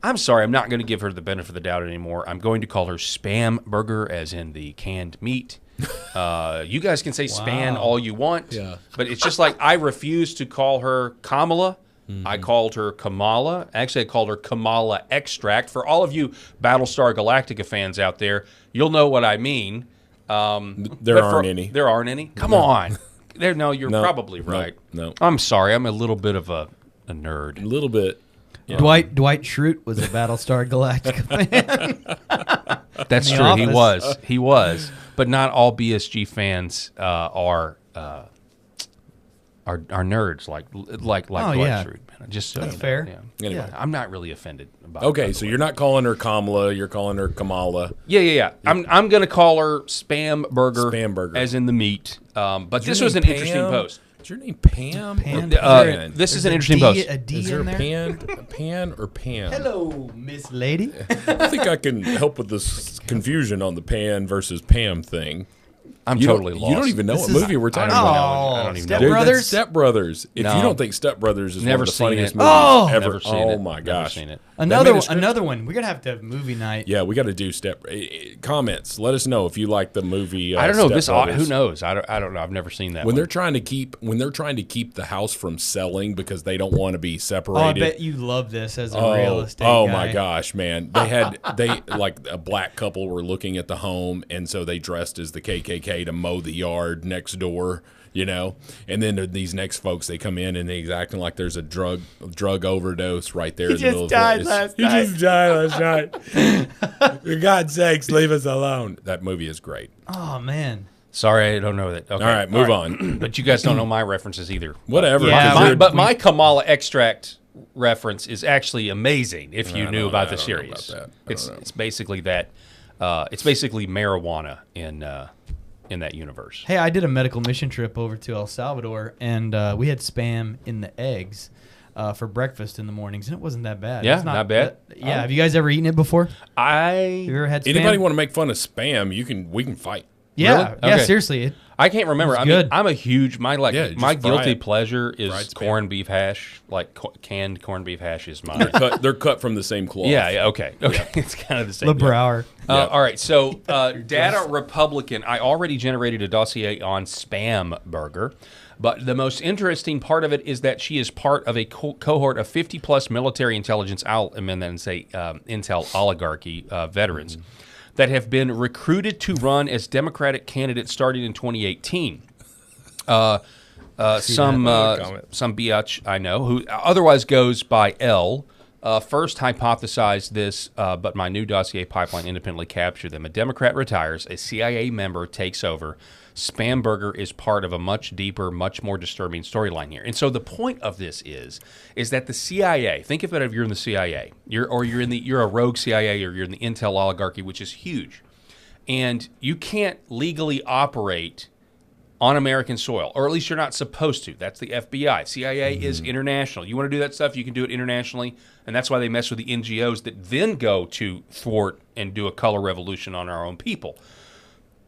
I'm sorry, I'm not going to give her the benefit of the doubt anymore. I'm going to call her Spam Burger, as in the canned meat. You guys can say Span all you want, but it's just like I refuse to call her Kamala. I called her Kamala. Actually, I called her Kamala Extract. For all of you Battlestar Galactica fans out there, you'll know what I mean. There aren't any. There aren't any? Come on. You're probably right. No. I'm sorry. I'm a little bit of a nerd. A little bit. Yeah. Dwight Schrute was a Battlestar Galactica fan. That's true. Office. He was. But not all BSG fans are nerds like Dwight Schrute. Just so that's you know. fair. Yeah. Anyway, I'm not really offended about it. Okay, so you're not calling her Kamala, you're calling her Kamala. Yeah. I'm going to call her Spam Burger. Spam Burger. As in the meat. But this was an interesting post. Is your name Pam? This is an interesting post. Is there a pan or Pam? Hello, Miss Lady. I think I can help with this confusion on the Pan versus Pam thing. I'm totally lost. You don't even know what movie we're talking about. I don't even know. Step Brothers? Step Brothers. If you don't think Step Brothers is one of the funniest movies ever. Never seen it. My gosh. Never seen it. Another one. We're going to have movie night. Yeah, we got to do comments. Let us know if you like the movie. I don't know. Who knows? I don't know. I've never seen that. They're trying to keep the house from selling because they don't want to be separated. Oh, I bet you love this as a real estate guy. Oh my gosh, man. They like a black couple were looking at the home, and so they dressed as the KKK to mow the yard next door, you know, and then these next folks, they come in and they're acting like there's a drug overdose right there. He just died last night. For God's sakes, leave us alone. That movie is great. Oh man. Sorry, I don't know that. Okay. All right, move on. But you guys don't know my references either. Whatever. But my Kamala Extract reference is actually amazing if you knew about the series. About that. It's basically that It's basically marijuana in that universe. Hey, I did a medical mission trip over to El Salvador, and we had Spam in the eggs for breakfast in the mornings, and it wasn't that bad. Yeah, It's not bad. Yeah, have you guys ever eaten it before? I Have you ever had Spam? Anybody want to make fun of Spam? We can fight. Yeah, Really? yeah, Okay. seriously. I can't remember. It's I mean, good. I'm a huge my just guilty fry it. pleasure is Fried Spam. corned beef hash. Like canned corned beef hash is mine. They're cut from the same cloth. Yeah, okay. It's kind of the same. LeBrouwer. All right, so Data Republican, I already generated a dossier on Spam Burger, but the most interesting part of it is that she is part of a cohort of 50-plus military intelligence, I'll amend that and say intel oligarchy veterans, that have been recruited to run as Democratic candidates starting in 2018. Some biatch I know, who otherwise goes by L, first hypothesized this, but my new dossier pipeline independently captured them. A Democrat retires, a CIA member takes over. Spam Burger is part of a much deeper, much more disturbing storyline here. And so the point of this is that the CIA, think of it if you're in the CIA, you're a rogue CIA, or you're in the intel oligarchy, which is huge, and you can't legally operate on American soil, or at least you're not supposed to. That's the FBI. CIA is international. You want to do that stuff, you can do it internationally, and that's why they mess with the NGOs that then go to thwart and do a color revolution on our own people.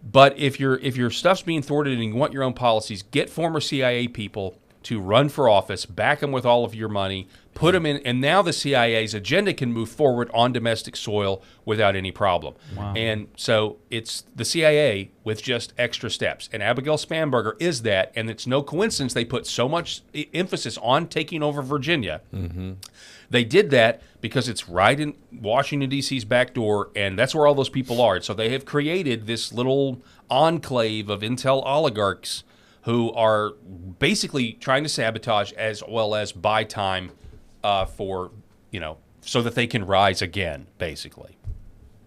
But if your stuff's being thwarted and you want your own policies, get former CIA people to run for office, back them with all of your money, put them in, and now the CIA's agenda can move forward on domestic soil without any problem. Wow. And so it's the CIA with just extra steps. And Abigail Spanberger is that, and it's no coincidence they put so much emphasis on taking over Virginia. Mm-hmm. They did that because it's right in Washington, D.C.'s back door, and that's where all those people are. So they have created this little enclave of intel oligarchs who are basically trying to sabotage as well as buy time for, so that they can rise again, basically.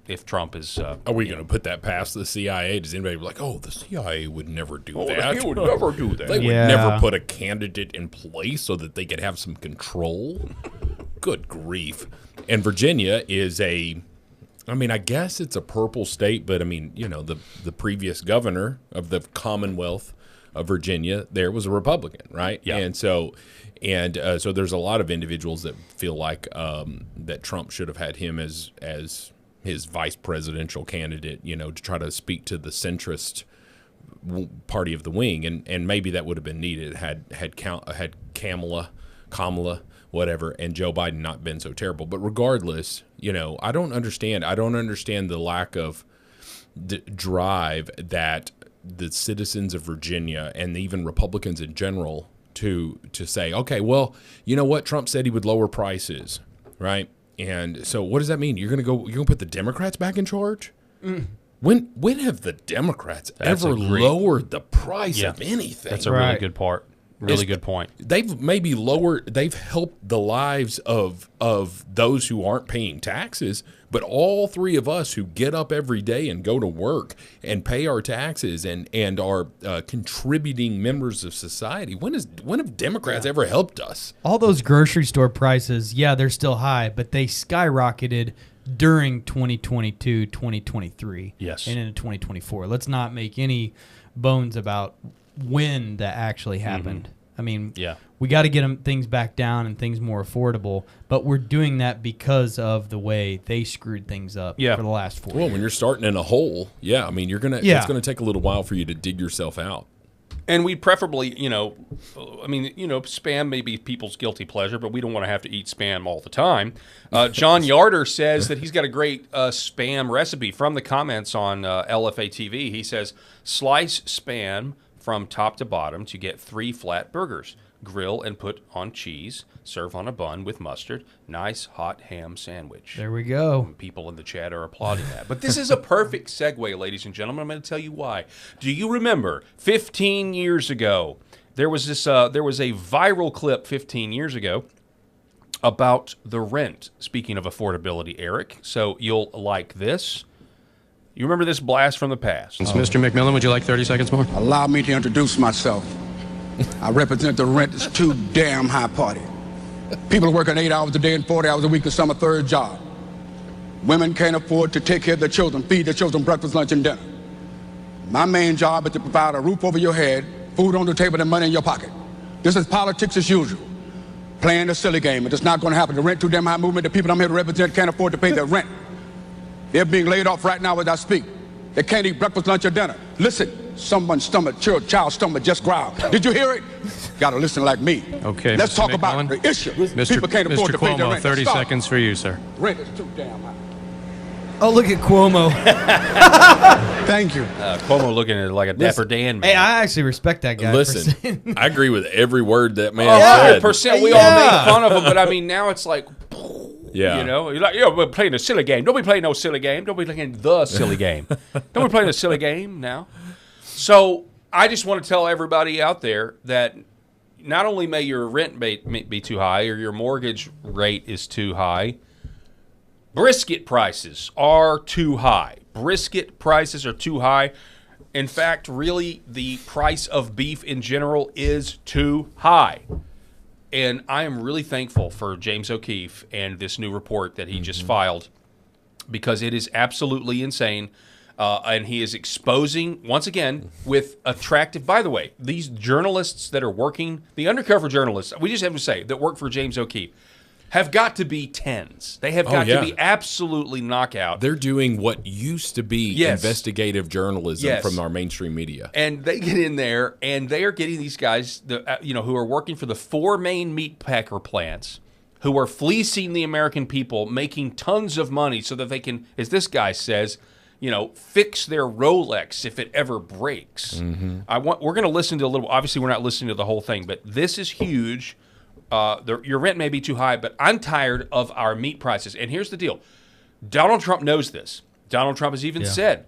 If Trump is... Are we going to put that past the CIA? Does anybody be like, the CIA would never do that? They would never do that. They would Yeah. never put a candidate in place so that they could have some control? Good grief. And Virginia is I guess it's a purple state, but the previous governor of the Commonwealth of Virginia there was a Republican, right? Yeah. And so there's a lot of individuals that feel like that Trump should have had him as his vice presidential candidate, to try to speak to the centrist party of the wing, and maybe that would have been needed had Kamala, whatever, and Joe Biden not been so terrible. But regardless, I don't understand the lack of drive that the citizens of Virginia and even Republicans in general to say, okay, well, you know what? Trump said he would lower prices, right? And so what does that mean? You're gonna put the Democrats back in charge? When have the Democrats ever lowered the price of anything? That's a really good part. Really good point. They've helped the lives of those who aren't paying taxes, but all three of us who get up every day and go to work and pay our taxes and are contributing members of society. When have Democrats ever helped us? All those grocery store prices, they're still high, but they skyrocketed during 2022, 2023, yes, and into 2024. Let's not make any bones about when that actually happened. I mean, we got to get things back down and things more affordable, but we're doing that because of the way they screwed things up for the last 4 years. Well, when you're starting in a hole, it's gonna take a little while for you to dig yourself out. And we preferably, Spam may be people's guilty pleasure, but we don't want to have to eat Spam all the time. John Yarder says that he's got a great Spam recipe from the comments on LFA TV. He says, slice Spam from top to bottom to get 3 flat burgers. Grill and put on cheese. Serve on a bun with mustard. Nice hot ham sandwich. There we go. And people in the chat are applauding that. But this is a perfect segue, ladies and gentlemen. I'm going to tell you why. Do you remember 15 years ago, there was a viral clip 15 years ago about the rent. Speaking of affordability, Eric, so you'll like this. You remember this blast from the past? Mr. McMillan, would you like 30 seconds more? Allow me to introduce myself. I represent the rent that's too damn high party. People are working 8 hours a day and 40 hours a week to some a third job. Women can't afford to take care of their children, feed their children breakfast, lunch, and dinner. My main job is to provide a roof over your head, food on the table, and money in your pocket. This is politics as usual. Playing a silly game. It's not going to happen. The rent too damn high movement, the people I'm here to represent can't afford to pay their rent. They're being laid off right now as I speak. They can't eat breakfast, lunch, or dinner. Listen, someone's stomach, child's stomach just growled. Did you hear it? Gotta listen like me. Okay, let's Mr. talk McMillan. about the issue. Mr. People can't afford Mr. to pay their Cuomo, rent. 30 Stop. seconds for you, sir. Rent is too damn high. Oh, look at Cuomo. Thank you. Cuomo looking at it like a Dapper Dan man. Hey, I actually respect that guy. Listen, I agree with every word that man said. 100%. We all make fun of him, but I mean, now it's like, Yeah. you know, you're like, we're playing a silly game. Don't be playing no silly game. Don't be playing the silly game. Don't be playing a silly game now. So I just want to tell everybody out there that not only may your rent be too high or your mortgage rate is too high, brisket prices are too high. Brisket prices are too high. In fact, really, the price of beef in general is too high. And I am really thankful for James O'Keefe and this new report that he just filed, because it is absolutely insane. And he is exposing, once again, with attractive... By the way, these journalists that are working, the undercover journalists, we just have to say, that work for James O'Keefe, have got to be 10s. They have got to be absolutely knockout. They're doing what used to be investigative journalism from our mainstream media. And they get in there, and they are getting these guys, who are working for the 4 main meat packer plants, who are fleecing the American people, making tons of money so that they can, as this guy says, fix their Rolex if it ever breaks. We're going to listen to a little. Obviously, we're not listening to the whole thing, but this is huge. Your rent may be too high, but I'm tired of our meat prices. And here's the deal. Donald Trump knows this. Donald Trump has even said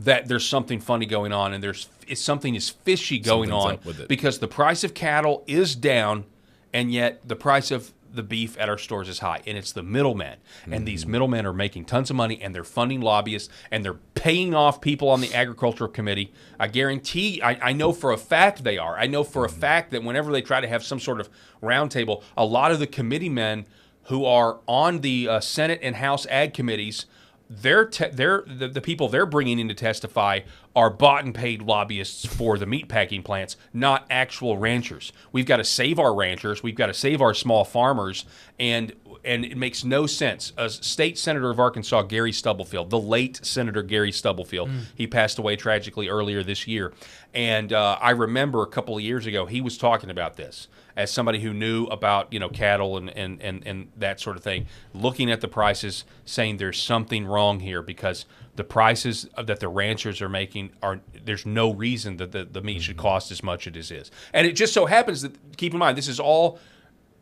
that there's something funny going on, and something is fishy going on because the price of cattle is down, and yet the price of the beef at our stores is high, and it's the middlemen. And these middlemen are making tons of money, and they're funding lobbyists, and they're paying off people on the Agricultural Committee. I guarantee, I know for a fact they are. I know for a fact that whenever they try to have some sort of roundtable, a lot of the committee men who are on the Senate and House Ag Committees, the people they're bringing in to testify are bought and paid lobbyists for the meatpacking plants, not actual ranchers. We've got to save our ranchers. We've got to save our small farmers, and it makes no sense. A state senator of Arkansas, Gary Stubblefield, the late Senator Gary Stubblefield, he passed away tragically earlier this year. And I remember a couple of years ago, he was talking about this as somebody who knew about cattle and that sort of thing, looking at the prices, saying there's something wrong here because the prices that the ranchers are making there's no reason that the meat should cost as much as it is. And it just so happens that, keep in mind, this is all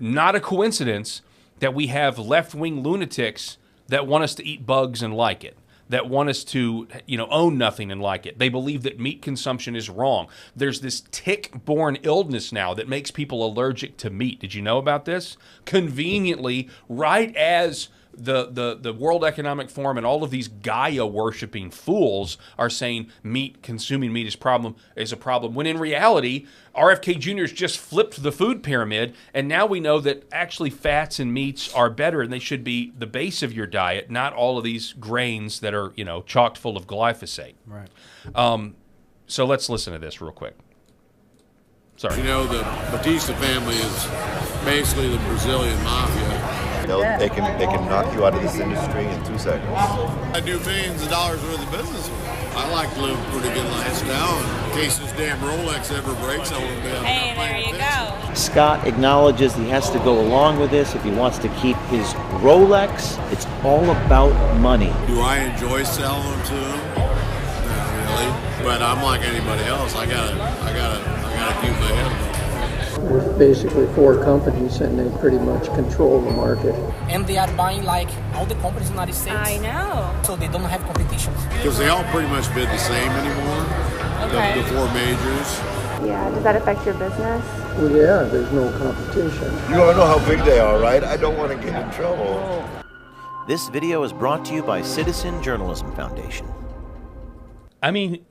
not a coincidence that we have left-wing lunatics that want us to eat bugs and like it, that want us to, own nothing and like it. They believe that meat consumption is wrong. There's this tick-borne illness now that makes people allergic to meat. Did you know about this? Conveniently, right as the World Economic Forum and all of these Gaia-worshipping fools are saying consuming meat is a problem, when in reality, RFK Jr. has just flipped the food pyramid, and now we know that actually fats and meats are better, and they should be the base of your diet, not all of these grains that are, chocked full of glyphosate. Right. So let's listen to this real quick. Sorry. The Batista family is basically the Brazilian mafia. They can knock you out of this industry in 2 seconds. I do billions of dollars worth of business. I like to live a pretty good lifestyle. In case this damn Rolex ever breaks, I won't be able to there you go. Scott acknowledges he has to go along with this if he wants to keep his Rolex. It's all about money. Do I enjoy selling them to him? Not really. But I'm like anybody else. I gotta keep my head above. There's basically 4 companies, and they pretty much control the market. And they are buying all the companies in the United States. I know. So they don't have competition. Because they all pretty much bid the same anymore. Okay. The 4 majors. Yeah, does that affect your business? Well, yeah, there's no competition. You want to know how big they are, right? I don't want to get in trouble. This video is brought to you by Citizen Journalism Foundation. I mean,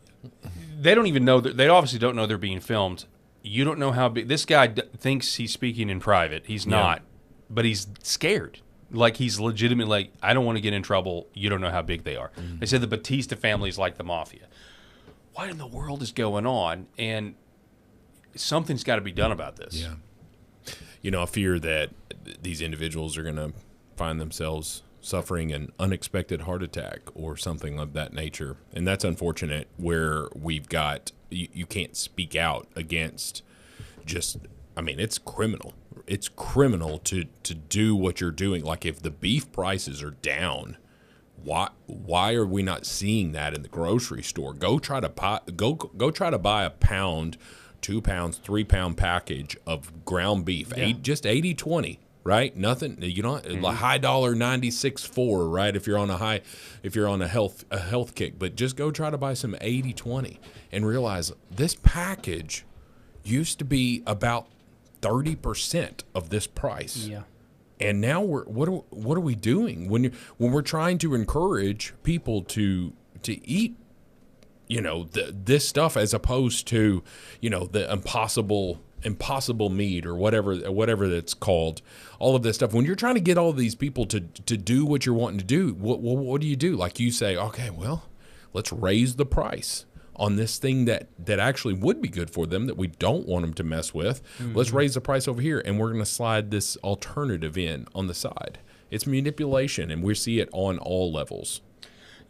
they don't even know they obviously don't know they're being filmed. You don't know how big this guy thinks he's speaking in private. He's not, but he's scared. Like he's legitimately like, I don't want to get in trouble. You don't know how big they are. They said the Batista family is like the mafia. What in the world is going on? And something's got to be done about this. Yeah. You know, I fear that these individuals are going to find themselves suffering an unexpected heart attack or something of that nature. And that's unfortunate, where we've got, you can't speak out against just, I mean, it's criminal. It's criminal to do what you're doing. Like, if the beef prices are down, why are we not seeing that in the grocery store? Go try to buy a pound, 2 pounds, 3 pound package of ground beef. Just 80-20. Right, nothing. You don't high dollar 96.4. Right, if you're on a health kick, but just go try to buy some 80-20 and realize this package used to be about 30% of this price. Yeah, and now what are we doing when we're trying to encourage people to eat, you know, this stuff, as opposed to, you know, the impossible meat or whatever that's called, all of this stuff. When you're trying to get all of these people to do what you're wanting to do, what do you do? Like, you say, okay, well, let's raise the price on this thing that actually would be good for them, that we don't want them to mess with. Let's raise the price over here, and we're going to slide this alternative in on the side. It's manipulation, and we see it on all levels.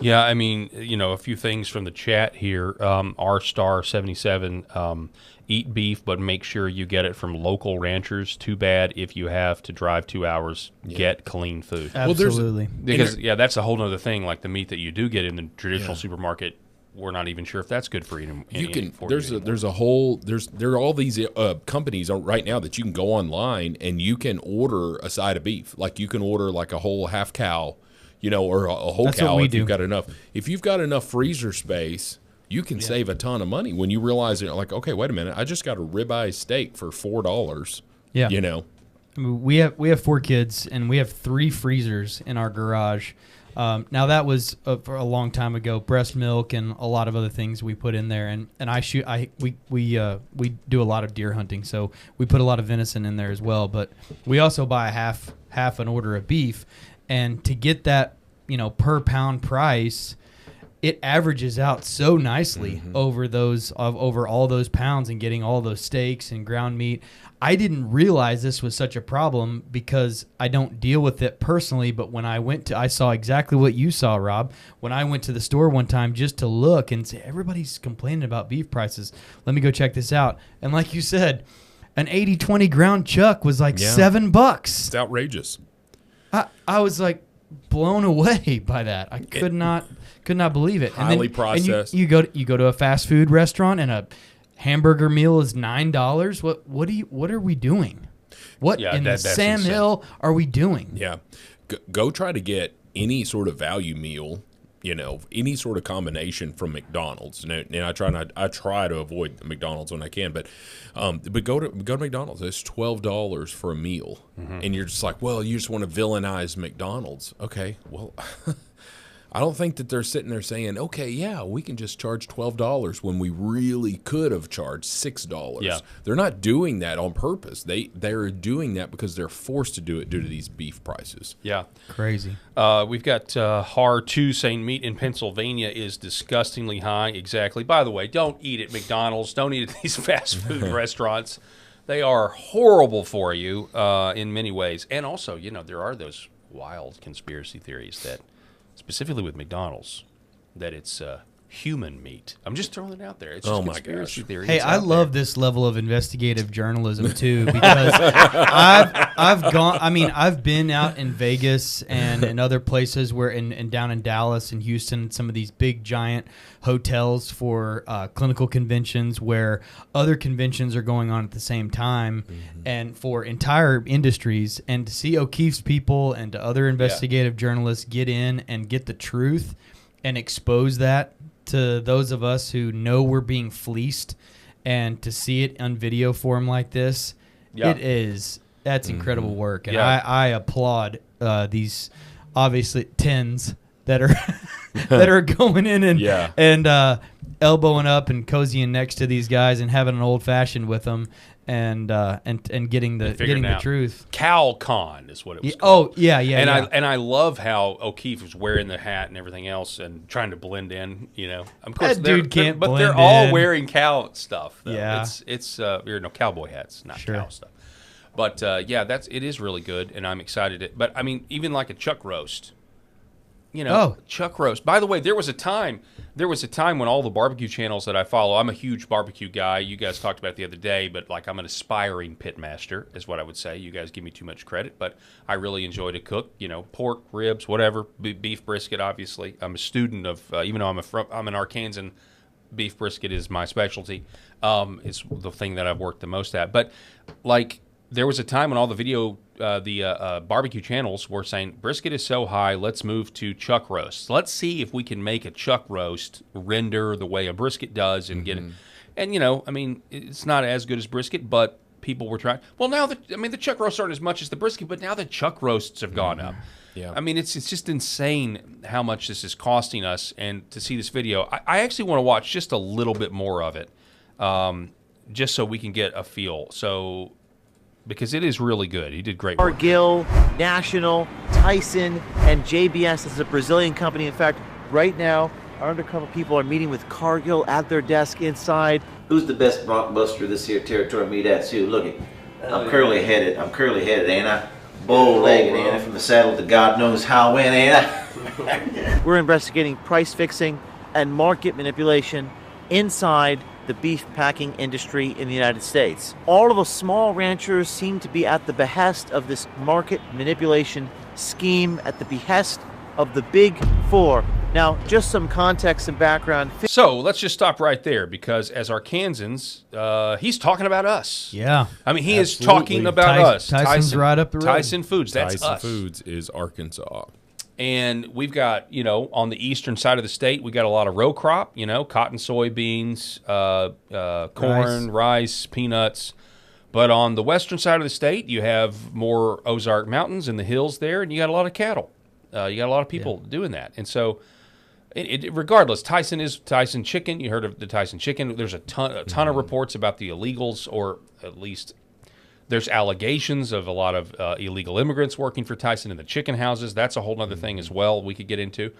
Yeah, I mean, you know, a few things from the chat here. R-Star77, eat beef, but make sure you get it from local ranchers. Too bad if you have to drive 2 hours, get clean food. Absolutely. Because, that's a whole other thing. Like, the meat that you do get in the traditional supermarket, we're not even sure if that's good for you. There are all these companies right now that you can go online and you can order a side of beef. Like, you can order like a whole half cow, you know, or a whole cow if you've got enough. If you've got enough freezer space, you can save a ton of money when you realize it. Like, okay, wait a minute, I just got a ribeye steak for $4. Yeah, you know, I mean, we have 4 kids, and we have 3 freezers in our garage. Now that was for a long time ago. Breast milk and a lot of other things we put in there, and we do a lot of deer hunting, so we put a lot of venison in there as well. But we also buy half an order of beef, and to get that, you know, per pound price, it averages out so nicely over all those pounds, and getting all those steaks and ground meat. I didn't realize this was such a problem because I don't deal with it personally, but when I saw exactly what you saw, Rob. When I went to the store one time just to look and say, everybody's complaining about beef prices, let me go check this out. And like you said, an 80-20 ground chuck was like $7. It's outrageous. I was like blown away by that. I could not believe it. Highly processed. And you go to a fast food restaurant and a hamburger meal is $9. What are we doing? What in Sam Hill are we doing? Yeah, go try to get any sort of value meal, you know, any sort of combination from McDonald's. And I try to avoid McDonald's when I can, but go to McDonald's. It's $12 for a meal, and you're just like, well, you just want to villainize McDonald's. Okay, well. I don't think that they're sitting there saying, okay, yeah, we can just charge $12 when we really could have charged $6. Yeah. They're not doing that on purpose. They're doing that because they're forced to do it due to these beef prices. Yeah. Crazy. We've got Har2 saying meat in Pennsylvania is disgustingly high. Exactly. By the way, don't eat at McDonald's. Don't eat at these fast food restaurants. They are horrible for you in many ways. And also, you know, there are those wild conspiracy theories that, specifically with McDonald's, that it's human meat. I'm just throwing it out there. It's just conspiracy theory. Hey, I love this level of investigative journalism too, because I've been out in Vegas and in other places where and down in Dallas and Houston, some of these big giant hotels for clinical conventions where other conventions are going on at the same time, and for entire industries. And to see O'Keefe's people and to other investigative journalists get in and get the truth and expose that to those of us who know we're being fleeced, and to see it on video form like this, that's incredible work. And I applaud these obviously tens that are that are going in and Yeah. elbowing up and cozying next to these guys and having an old fashioned with them and getting the truth. CalCon is what it was called. called. Oh, yeah. And I love how O'Keefe was wearing the hat and everything else and trying to blend in. Of course, That dude can't but they're blend all in. wearing cow stuff. Though. Yeah. it's cowboy hats, not cow stuff. But it is really good, and I'm excited. But I mean, even like a chuck roast. Chuck roast. By the way, there was a time when all the barbecue channels that I follow, I'm a huge barbecue guy. You guys talked about it the other day, but like I'm an aspiring pitmaster is what I would say. You guys give me too much credit, but I really enjoy to cook, pork, ribs, whatever, beef brisket, obviously. I'm a student of, even though I'm an Arkansan, beef brisket is my specialty. It's the thing that I've worked the most at. But like there was a time when all the barbecue channels were saying brisket is so high, let's move to chuck roasts. Let's see if we can make a chuck roast render the way a brisket does and get it. And I mean, it's not as good as brisket, but people were trying. Well, now the chuck roasts aren't as much as the brisket, but now the chuck roasts have gone up. Yeah. I mean, it's just insane how much this is costing us. And to see this video, I actually want to watch just a little bit more of it, just so we can get a feel. So. Because it is really good. He did great work. Cargill, National, Tyson, and JBS. This is a Brazilian company. In fact, right now, our undercover people are meeting with Cargill at their desk inside. Who's the best blockbuster this here territory meet at, Sue? Look it. I'm curly headed, ain't I? Bow-legged, ain't I? From the saddle to God knows how when, ain't I? We're investigating price fixing and market manipulation inside the beef packing industry in the United States. All of the small ranchers seem to be at the behest of this market manipulation scheme, at the behest of the big four. Now, just some context and background. So let's just stop right there, because as Arkansans, he's talking about us. Yeah. I mean, he is talking about us. Tyson's right up the road. Tyson Foods, that's Tyson us. Foods is Arkansas. And we've got, on the eastern side of the state, we got a lot of row crop, cotton, soybeans, corn, rice, peanuts. But on the western side of the state, you have more Ozark Mountains and the hills there, and you got a lot of cattle. You got a lot of people doing that. And so, regardless, Tyson is Tyson chicken. You heard of the Tyson chicken. There's a ton of reports about the illegals, or at least there's allegations of a lot of illegal immigrants working for Tyson in the chicken houses. That's a whole other thing as well we could get into.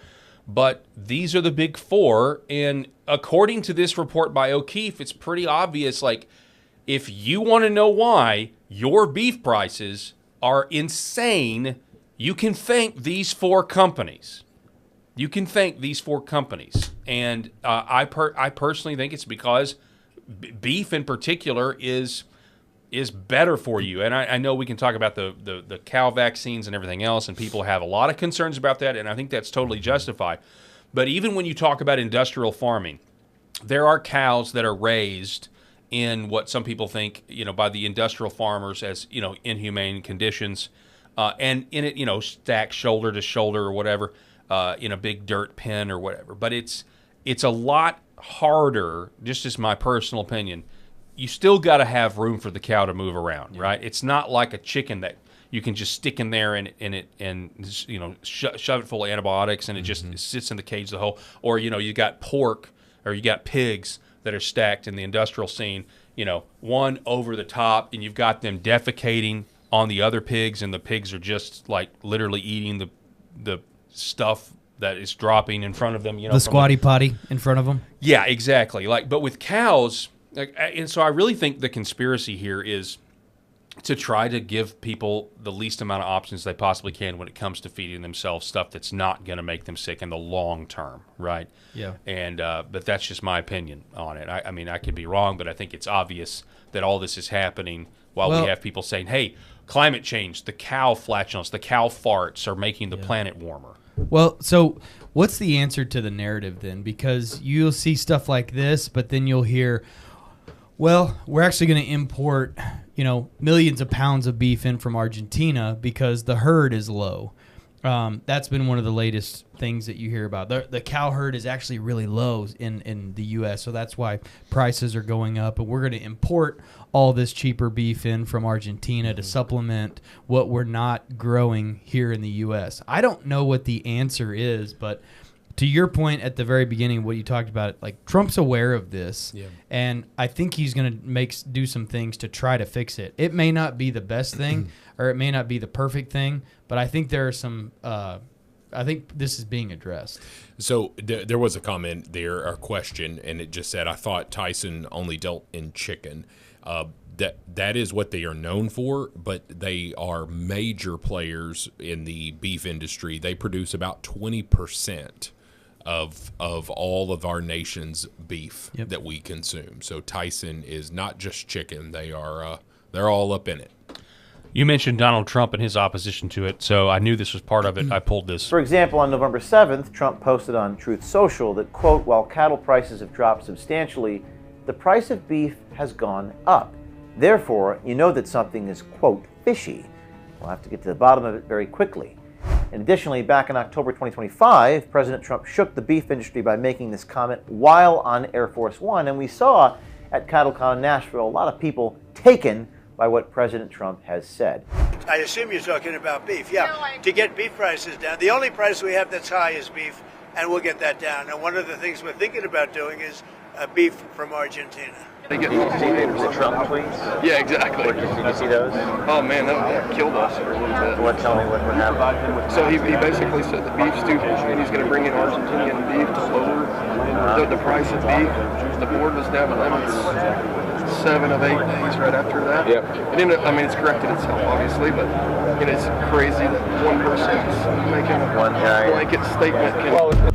But these are the big four, and according to this report by O'Keefe, it's pretty obvious, like, if you want to know why your beef prices are insane, you can thank these four companies. You can thank these four companies. And I personally think it's because beef in particular is better for you. And I know we can talk about the cow vaccines and everything else, and people have a lot of concerns about that, and I think that's totally justified. But even when you talk about industrial farming, there are cows that are raised in what some people think, by the industrial farmers as, inhumane conditions, and in it, stacked shoulder to shoulder or whatever, in a big dirt pen or whatever. But it's a lot harder, just as my personal opinion. You still got to have room for the cow to move around, right? It's not like a chicken that you can just stick in there and shove it full of antibiotics and it just sits in the cage the whole. Or you got pork or you got pigs that are stacked in the industrial scene, one over the top, and you've got them defecating on the other pigs, and the pigs are just like literally eating the stuff that is dropping in front of them. The squatty potty in front of them. Yeah, exactly. But with cows. And so I really think the conspiracy here is to try to give people the least amount of options they possibly can when it comes to feeding themselves stuff that's not going to make them sick in the long term, right? Yeah. And but that's just my opinion on it. I mean, I could be wrong, but I think it's obvious that all this is happening while we have people saying, hey, climate change, the cow flatulence, the cow farts are making the planet warmer. Well, so what's the answer to the narrative then? Because you'll see stuff like this, but then you'll hear, well, we're actually going to import, millions of pounds of beef in from Argentina because the herd is low. That's been one of the latest things that you hear about. The cow herd is actually really low in the U.S., so that's why prices are going up. And we're going to import all this cheaper beef in from Argentina to supplement what we're not growing here in the U.S. I don't know what the answer is, but to your point at the very beginning, what you talked about, like Trump's aware of this, and I think he's going to do some things to try to fix it. It may not be the best thing, or it may not be the perfect thing, but I think there are some. I think this is being addressed. So there was a comment there, a question, and it just said, "I thought Tyson only dealt in chicken." That is what they are known for, but they are major players in the beef industry. They produce about 20% of all of our nation's beef that we consume. So Tyson is not just chicken; they're all up in it. You mentioned Donald Trump and his opposition to it, so I knew this was part of it. I pulled this. For example, on November 7th, Trump posted on Truth Social that, quote, while cattle prices have dropped substantially, the price of beef has gone up. Therefore, you know that something is, quote, fishy. We'll have to get to the bottom of it very quickly. And additionally, back in October 2025, President Trump shook the beef industry by making this comment while on Air Force One, and we saw at CattleCon in Nashville a lot of people taken by what President Trump has said. I assume you're talking about beef, to get beef prices down. The only price we have that's high is beef, and we'll get that down. And one of the things we're thinking about doing is beef from Argentina. They get the Trump tweets? Yeah, exactly. Did you see those? Oh man, that killed us for a little bit. Tell me what happened. So he basically said the beef's too fishy, and he's going to bring in Argentinian beef to lower the price of beef. The board was down limits 7 of 8 days right after that. Yep. And I mean, it's corrected itself, obviously, but it's crazy that one person is making a blanket statement.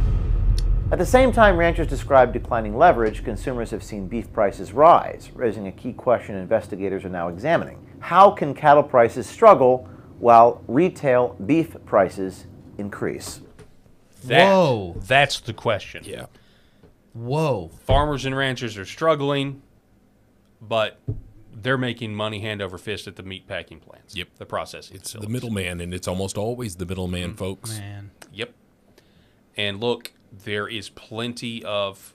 At the same time ranchers describe declining leverage, consumers have seen beef prices rise, raising a key question investigators are now examining. How can cattle prices struggle while retail beef prices increase? Whoa. That's the question. Yeah. Whoa. Farmers and ranchers are struggling, but they're making money hand over fist at the meat packing plants. Yep. The processing It's facilities. the middleman, and it's almost always the middleman, folks. Man. Yep. And look, there is plenty of,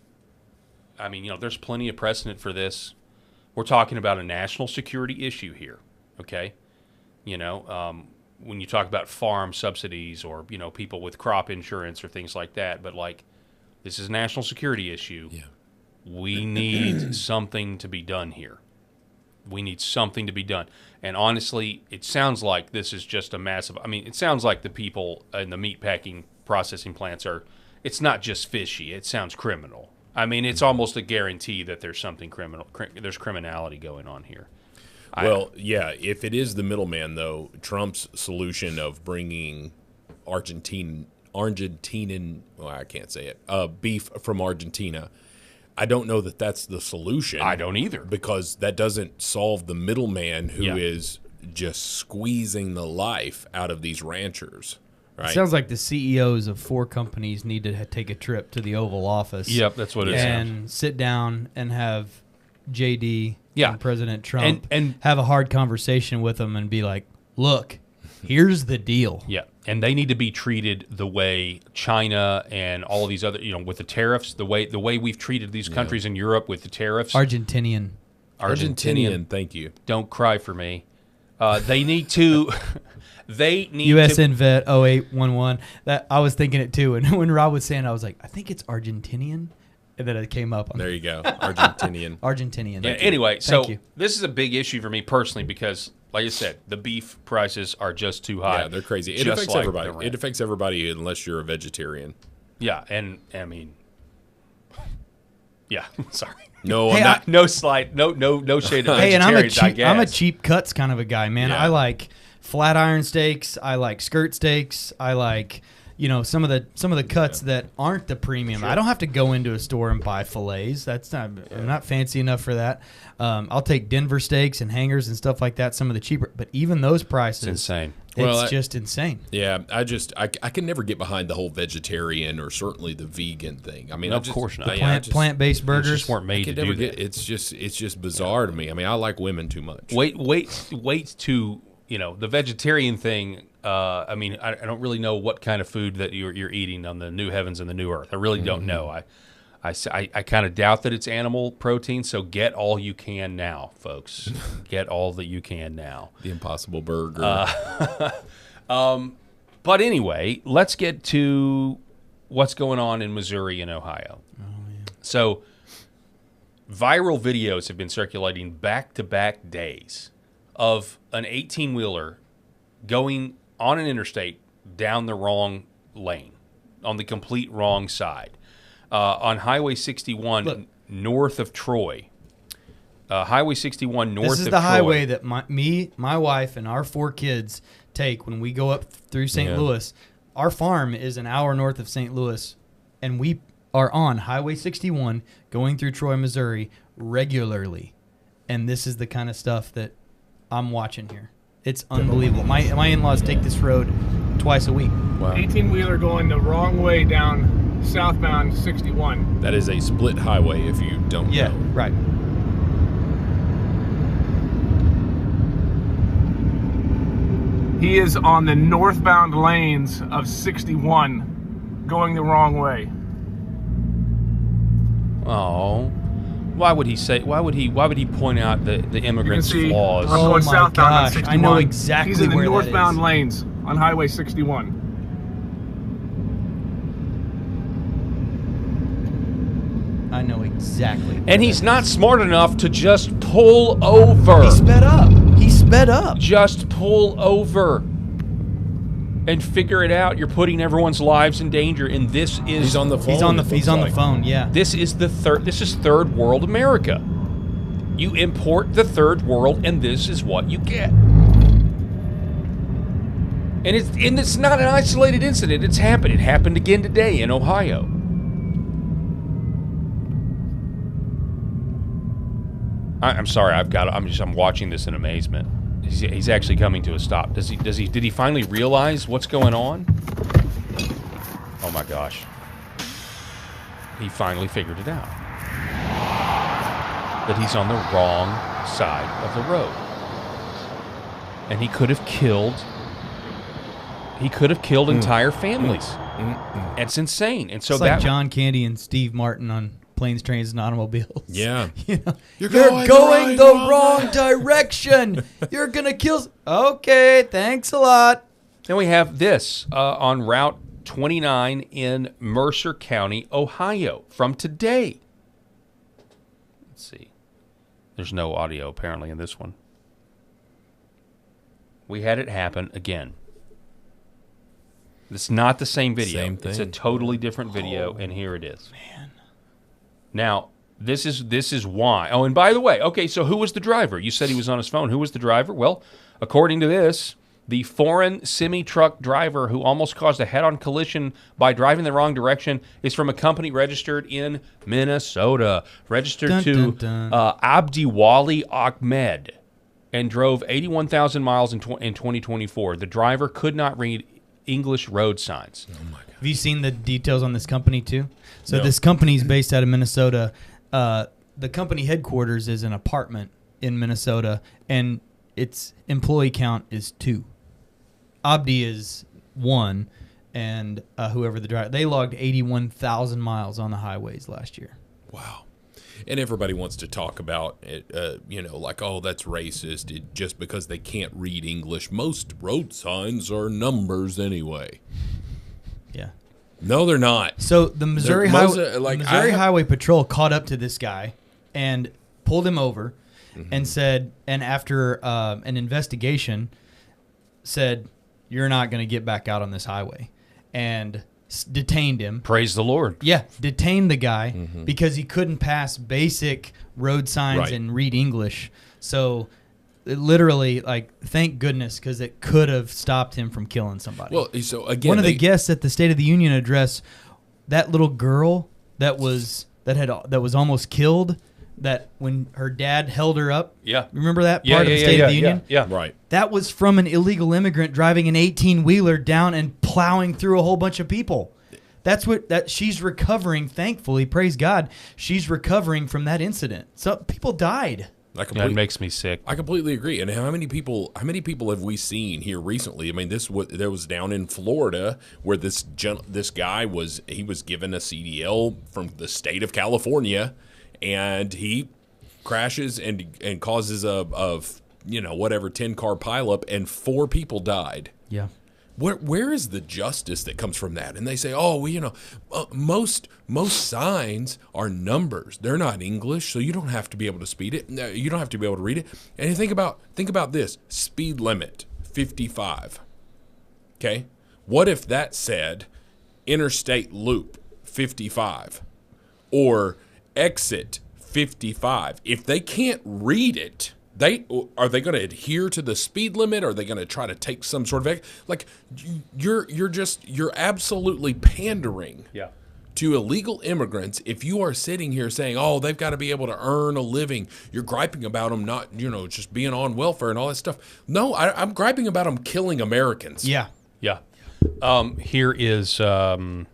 there's plenty of precedent for this. We're talking about a national security issue here, okay? When you talk about farm subsidies or, people with crop insurance or things like that, but this is a national security issue. Yeah. We need something to be done here. We need something to be done. And honestly, it sounds like this is just a massive, it sounds like the people in the meat packing processing plants it's not just fishy. It sounds criminal. It's almost a guarantee that there's something criminal. There's criminality going on here. Well, yeah, if it is the middleman, though, Trump's solution of bringing Argentinian, I can't say it, beef from Argentina, I don't know that that's the solution. I don't either. Because that doesn't solve the middleman who is just squeezing the life out of these ranchers. Right. It sounds like the CEOs of 4 companies need to take a trip to the Oval Office. Yep, that's what it is. And sit down and have JD and President Trump and have a hard conversation with them and be like, look, here's the deal. Yeah, and they need to be treated the way China and all of these other, with the tariffs, the way we've treated these countries in Europe with the tariffs. Argentinian, thank you. Don't cry for me. They need to... They need USN Vet 0811. That I was thinking it too, and when Rob was saying, I was like, I think it's Argentinian, and then it came up. There you go, Argentinian. Argentinian. Yeah, anyway, so this is a big issue for me personally because, like I said, the beef prices are just too high. Yeah, they're crazy. It affects everybody. It affects everybody unless you're a vegetarian. Yeah, and sorry. No, I'm not. No slide. No shade of vegetarians. And I'm a cheap cuts kind of a guy, man. Yeah. I like flat iron steaks. I like skirt steaks. I like some of the cuts that aren't the premium. Sure. I don't have to go into a store and buy fillets. I'm not fancy enough for that. I'll take Denver steaks and hangers and stuff like that. Some of the cheaper, but even those prices, it's insane. It's just insane. Yeah, I can never get behind the whole vegetarian or certainly the vegan thing. Of course not. The plant-based burgers just weren't made to do that. It's just bizarre to me. I like women too much. Wait to the vegetarian thing. I don't really know what kind of food that you're eating on the new heavens and the new earth. I really don't know. I kind of doubt that it's animal protein, so get all you can now, folks. Get all that you can now. The Impossible Burger. But anyway, let's get to what's going on in Missouri and Ohio. So viral videos have been circulating back-to-back days of an 18-wheeler going on an interstate down the wrong lane, on the complete wrong side, on Highway 61 north of Troy. Highway 61 north of Troy. This is the highway that my wife, and our 4 kids take when we go up through St. Louis. Our farm is an hour north of St. Louis, and we are on Highway 61 going through Troy, Missouri regularly. And this is the kind of stuff that I'm watching here. It's unbelievable. My in-laws take this road twice a week. Wow. 18-wheeler going the wrong way down southbound 61. That is a split highway if you don't know. Right. He is on the northbound lanes of 61 going the wrong way. Oh, why would he point out the immigrants' flaws? I'm going southbound on 61. I know exactly He's in the where northbound that is. lanes on Highway 61. I know exactly. And he's not smart enough to just pull over. He sped up. Just pull over and figure it out. You're putting everyone's lives in danger, and this is He's on the phone. He's on the phone. Yeah. This is third world America. You import the third world, and this is what you get. And it's not an isolated incident. It's happened. It happened again today in Ohio. I'm sorry. I'm watching this in amazement. He's actually coming to a stop. Did he finally realize what's going on? Oh my gosh. He finally figured it out. That he's on the wrong side of the road. And he could have killed entire families. It's insane. And so it's like John Candy and Steve Martin on Planes, Trains, and Automobiles. Yeah. You're going the wrong direction. You're going to kill... Okay, thanks a lot. Then we have this on Route 29 in Mercer County, Ohio, from today. Let's see. There's no audio, apparently, in this one. We had it happen again. It's not the same video. Same thing. It's a totally different video, and here it is. Man. Now, this is why. Oh, and by the way, okay, so who was the driver? You said he was on his phone. Who was the driver? Well, according to this, the foreign semi-truck driver who almost caused a head-on collision by driving the wrong direction is from a company registered in Minnesota, registered Abdiwali Ahmed, and drove 81,000 miles in 2024. The driver could not read English road signs. Oh my God. Have you seen the details on this company too? So No. this company is based out of Minnesota. The company headquarters is an apartment in Minnesota, and its employee count is 2. Abdi is 1, and whoever the driver, they logged 81,000 miles on the highways last year. Wow. And everybody wants to talk about it, like, oh, that's racist just because they can't read English. Most road signs are numbers anyway. Yeah. No, they're not. So the Missouri Highway Patrol caught up to this guy and pulled him over and said, and after an investigation, said, you're not going to get back out on this highway. And detained him. Praise the Lord. Yeah, detained the guy because he couldn't pass basic road signs and read English. So it literally, thank goodness, because it could have stopped him from killing somebody. Well, so again, one of the guests at the State of the Union address, that little girl that was almost killed, that when her dad held her up. Yeah. Remember that part of the State of the Union? Yeah. Right. That was from an illegal immigrant driving an 18-wheeler down and plowing through a whole bunch of people. That's that she's recovering, thankfully, praise God, she's recovering from that incident. So people died. That makes me sick. I completely agree. And how many people have we seen here recently? I mean, there was down in Florida where this guy was given a CDL from the state of California, and he crashes and causes a 10-car pileup, and 4 people died. Yeah. where is the justice that comes from that? And they say, oh, well, most signs are numbers. They're not English, so you don't have to be able to speed it. You don't have to be able to read it. And you think about this: speed limit 55. Okay, what if that said interstate loop 55 or exit 55? If they can't read it, are they going to adhere to the speed limit? Are they going to try to take some sort of you're absolutely pandering to illegal immigrants if you are sitting here saying, oh, they've got to be able to earn a living. You're griping about them not just being on welfare and all that stuff. No, I'm griping about them killing Americans. Yeah. Here is a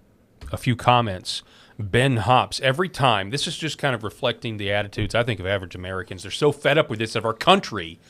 few comments. Ben Hops, every time, this is just kind of reflecting the attitudes, I think, of average Americans. They're so fed up with this, of our country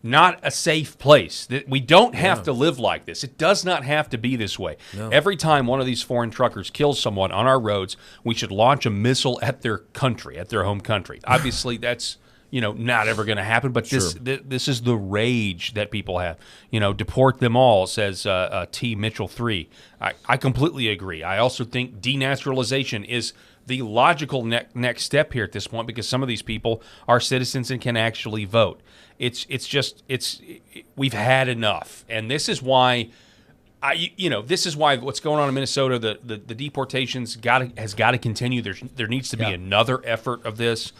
not a safe place. That we don't have to live like this. It does not have to be this way. No. Every time one of these foreign truckers kills someone on our roads, we should launch a missile at their country, at their home country. Obviously, that's not ever going to happen, but this is the rage that people have. Deport them all, says T. Mitchell 3. I completely agree. I also think denaturalization is the logical next step here at this point, because some of these people are citizens and can actually vote. We've had enough, and this is why. This is why what's going on in Minnesota, the deportations has got to continue. There needs to be another effort of this.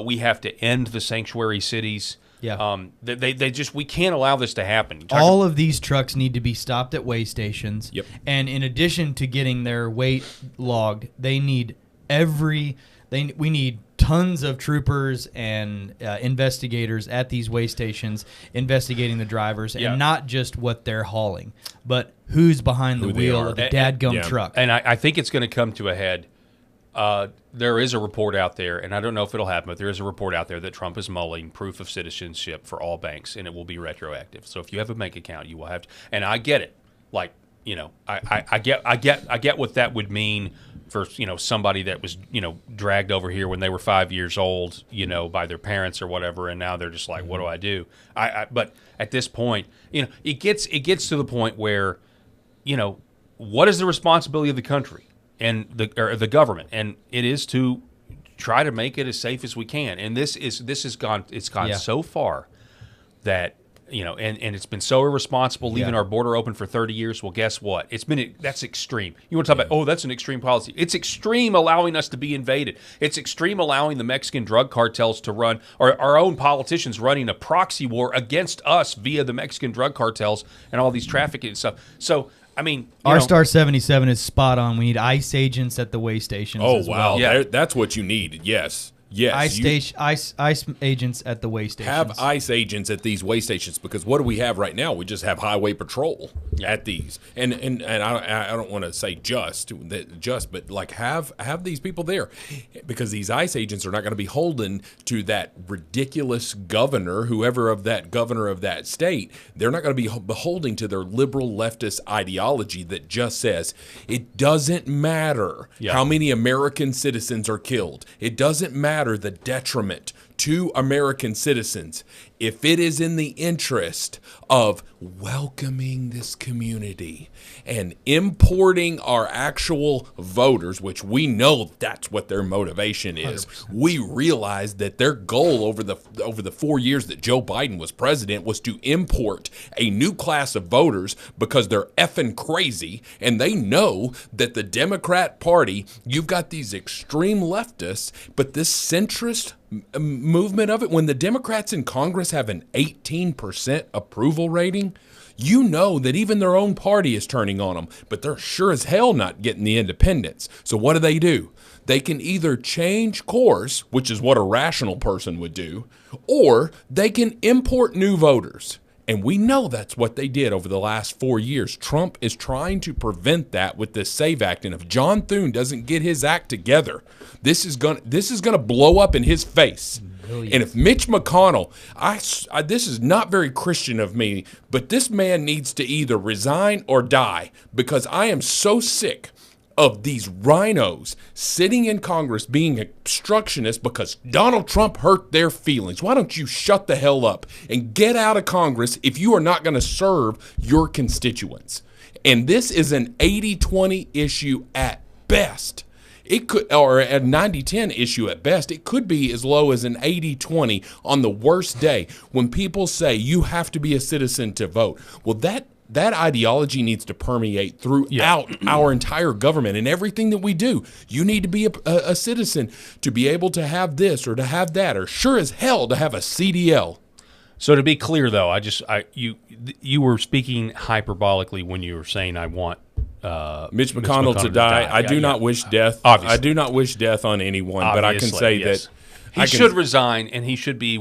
We have to end the sanctuary cities. Yeah. We can't allow this to happen. All of these trucks need to be stopped at weigh stations. Yep. And in addition to getting their weight logged, they need we need tons of troopers and investigators at these weigh stations investigating the drivers, and not just what they're hauling, but who's behind the wheel of the dadgum truck. And I think it's going to come to a head. There is a report out there, and I don't know if it'll happen, but there is a report out there that Trump is mulling proof of citizenship for all banks, and it will be retroactive. So if you have a bank account, you will have to. And I get it. Like, I get what that would mean for somebody that was dragged over here when they were 5 years old, by their parents or whatever, and now they're just like, what do I do? But at this point, it gets to the point where, what is the responsibility of the country and the government? And it is to try to make it as safe as we can. And this has gone so far that. And it's been so irresponsible leaving our border open for 30 years. Well, guess what? That's extreme. You want to talk about, that's an extreme policy. It's extreme allowing us to be invaded. It's extreme allowing the Mexican drug cartels to run, or our own politicians running a proxy war against us via the Mexican drug cartels and all these trafficking and stuff. So, R-Star 77 is spot on. We need ICE agents at the weigh stations as well. Yeah. That's what you need, yes. Yes, ICE agents at the weigh stations. Have ICE agents at these weigh stations, because what do we have right now? We just have highway patrol at these, and I don't want to say but like have these people there, because these ICE agents are not going to be holding to that ridiculous governor, whoever of that governor of that state. They're not going to be beholding to their liberal leftist ideology that just says it doesn't matter how many American citizens are killed. It doesn't matter the detriment to American citizens if it is in the interest of welcoming this community and importing our actual voters, which we know that's what their motivation is. 100%. We realize that their goal over the 4 years that Joe Biden was president was to import a new class of voters, because they're effing crazy, and they know that the Democrat Party, you've got these extreme leftists, but this centrist movement of it, when the Democrats in Congress have an 18% approval rating, you know that even their own party is turning on them, but they're sure as hell not getting the independents. So what do? They can either change course, which is what a rational person would do, or they can import new voters. And we know that's what they did over the last 4 years. Trump is trying to prevent that with this SAVE Act. And if John Thune doesn't get his act together, this is gonna blow up in his face. Millions. And if Mitch McConnell, this is not very Christian of me, but this man needs to either resign or die, because I am so sick of these rhinos sitting in Congress being obstructionists because Donald Trump hurt their feelings. Why don't you shut the hell up and get out of Congress if you are not going to serve your constituents? And this is an 80-20 issue at best. It could, or a 90-10 issue at best. It could be as low as an 80-20 on the worst day when people say you have to be a citizen to vote. Well, that ideology needs to permeate throughout our entire government and everything that we do. You need to be a citizen to be able to have this or to have that, or sure as hell to have a CDL. So to be clear, though, you were speaking hyperbolically when you were saying I want Mitch McConnell to die. I do not wish death. Obviously. I do not wish death on anyone, but I can say that he should resign, and he should be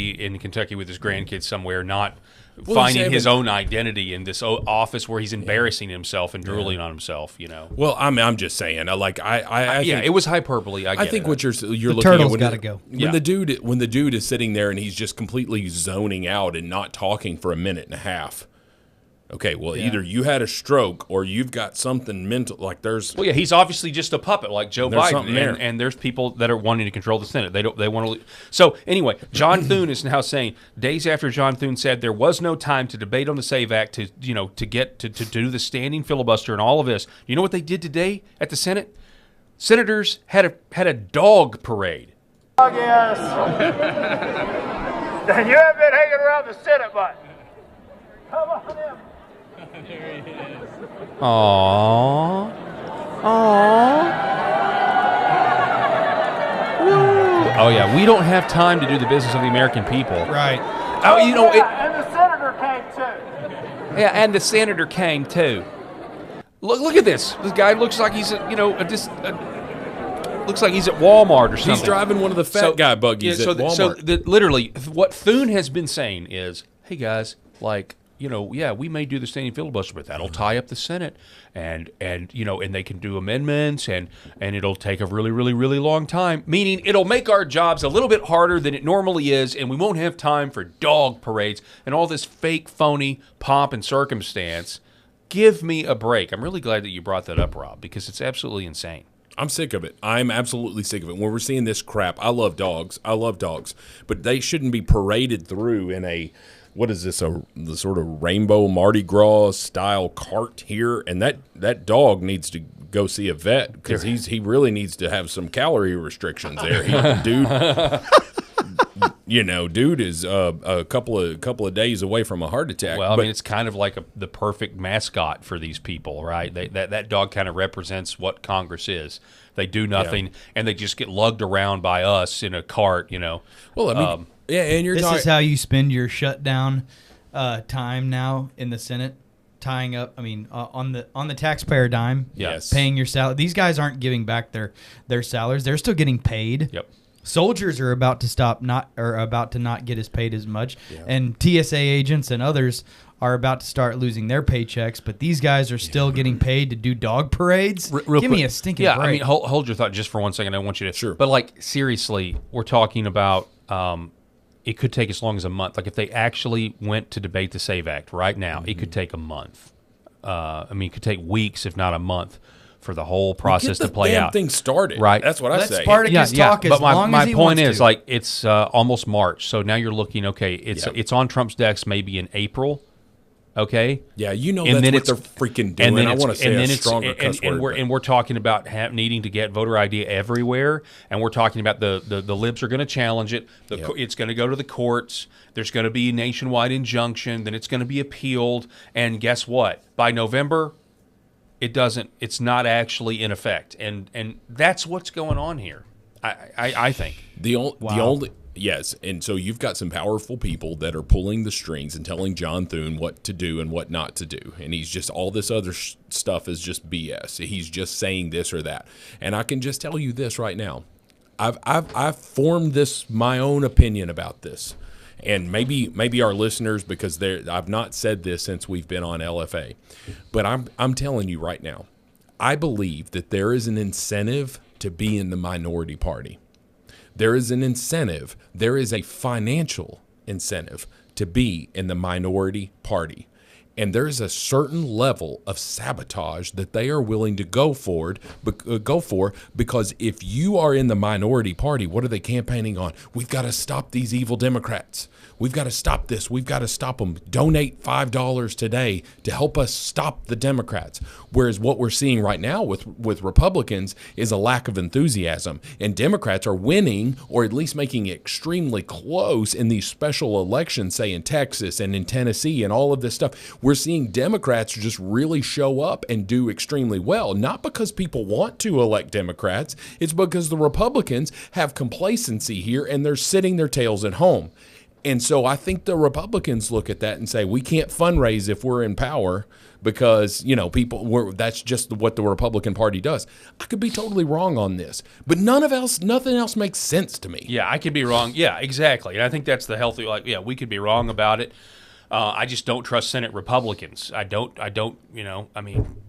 in Kentucky with his grandkids somewhere, not finding his own identity in this office where he's embarrassing himself and drooling on himself. Well, I'm just saying. I think, it was hyperbole. I think what you're looking turtle's at got to go. When the dude is sitting there and he's just completely zoning out and not talking for a minute and a half. Okay, well, either you had a stroke or you've got something mental. Like there's. Well, yeah, he's obviously just a puppet, like Joe Biden, there. and there's people that are wanting to control the Senate. They want to. So anyway, John Thune is now saying days after John Thune said there was no time to debate on the SAVE Act to get to do the standing filibuster and all of this. You know what they did today at the Senate? Senators had a dog parade. Dog yes. Then you have been hanging around the Senate button. Come on in. There he is. Aww. Oh yeah, we don't have time to do the business of the American people. Right. Oh, and the senator came too. Yeah, and the senator came too. Look at this. This guy looks like he's looks like he's at Walmart or something. He's driving one of the fat guy buggies at Walmart. Literally, what Thune has been saying is, hey guys, we may do the standing filibuster, but that'll tie up the Senate, and they can do amendments, and it'll take a really, really, really long time, meaning it'll make our jobs a little bit harder than it normally is, and we won't have time for dog parades and all this fake, phony pomp and circumstance. Give me a break. I'm really glad that you brought that up, Rob, because it's absolutely insane. I'm sick of it. I'm absolutely sick of it. When we're seeing this crap, I love dogs, but they shouldn't be paraded through in a, what is this, the sort of rainbow Mardi Gras style cart here? And that dog needs to go see a vet because he really needs to have some calorie restrictions there. Dude is a couple of days away from a heart attack. Well, I mean, it's kind of like the perfect mascot for these people, right? That dog kind of represents what Congress is. They do nothing, and they just get lugged around by us in a cart, Well, I mean, and this is how you spend your shutdown time now in the Senate, tying up. I mean, on the taxpayer dime, paying your salary. These guys aren't giving back their salaries; they're still getting paid. Yep. Soldiers are about to not get as paid as much, and TSA agents and others are about to start losing their paychecks. But these guys are still getting paid to do dog parades. Give me a stinking break. I mean, hold your thought just for 1 second. I want you to. Sure. But seriously, we're talking about. It could take as long as a month. Like if they actually went to debate the SAVE Act right now, it could take a month. It could take weeks, if not a month, for the whole process to play out. Thing started, right? That's what I say. Let Spartacus talk as long as he wants to. But my point is, it's almost March, so now you're looking. Okay, it's on Trump's decks maybe in April. Okay. Yeah, and that's what they're freaking doing. I want to say a stronger cuss word. And we're talking about needing to get voter ID everywhere, and we're talking about the libs are going to challenge it. It's going to go to the courts. There's going to be a nationwide injunction. Then it's going to be appealed. And guess what? By November, it's not actually in effect. And that's what's going on here. I think. Yes, and so you've got some powerful people that are pulling the strings and telling John Thune what to do and what not to do. And he's just, all this other stuff is just BS. He's just saying this or that. And I can just tell you this right now. I've formed my own opinion about this. And maybe our listeners, because I've not said this since we've been on LFA. But I'm telling you right now, I believe that there is an incentive to be in the minority party. There is an incentive. There is a financial incentive to be in the minority party. And there's a certain level of sabotage that they are willing to go for because if you are in the minority party, what are they campaigning on? We've got to stop these evil Democrats. We've got to stop this. We've got to stop them. Donate $5 today to help us stop the Democrats. Whereas what we're seeing right now with Republicans is a lack of enthusiasm. And Democrats are winning, or at least making it extremely close in these special elections, say in Texas and in Tennessee and all of this stuff. We're seeing Democrats just really show up and do extremely well, not because people want to elect Democrats. It's because the Republicans have complacency here and they're sitting their tails at home. And so I think the Republicans look at that and say, we can't fundraise if we're in power because, that's just what the Republican Party does. I could be totally wrong on this, but nothing else makes sense to me. Yeah, I could be wrong. Yeah, exactly. And I think that's the healthy, we could be wrong about it. I just don't trust Senate Republicans. I don't,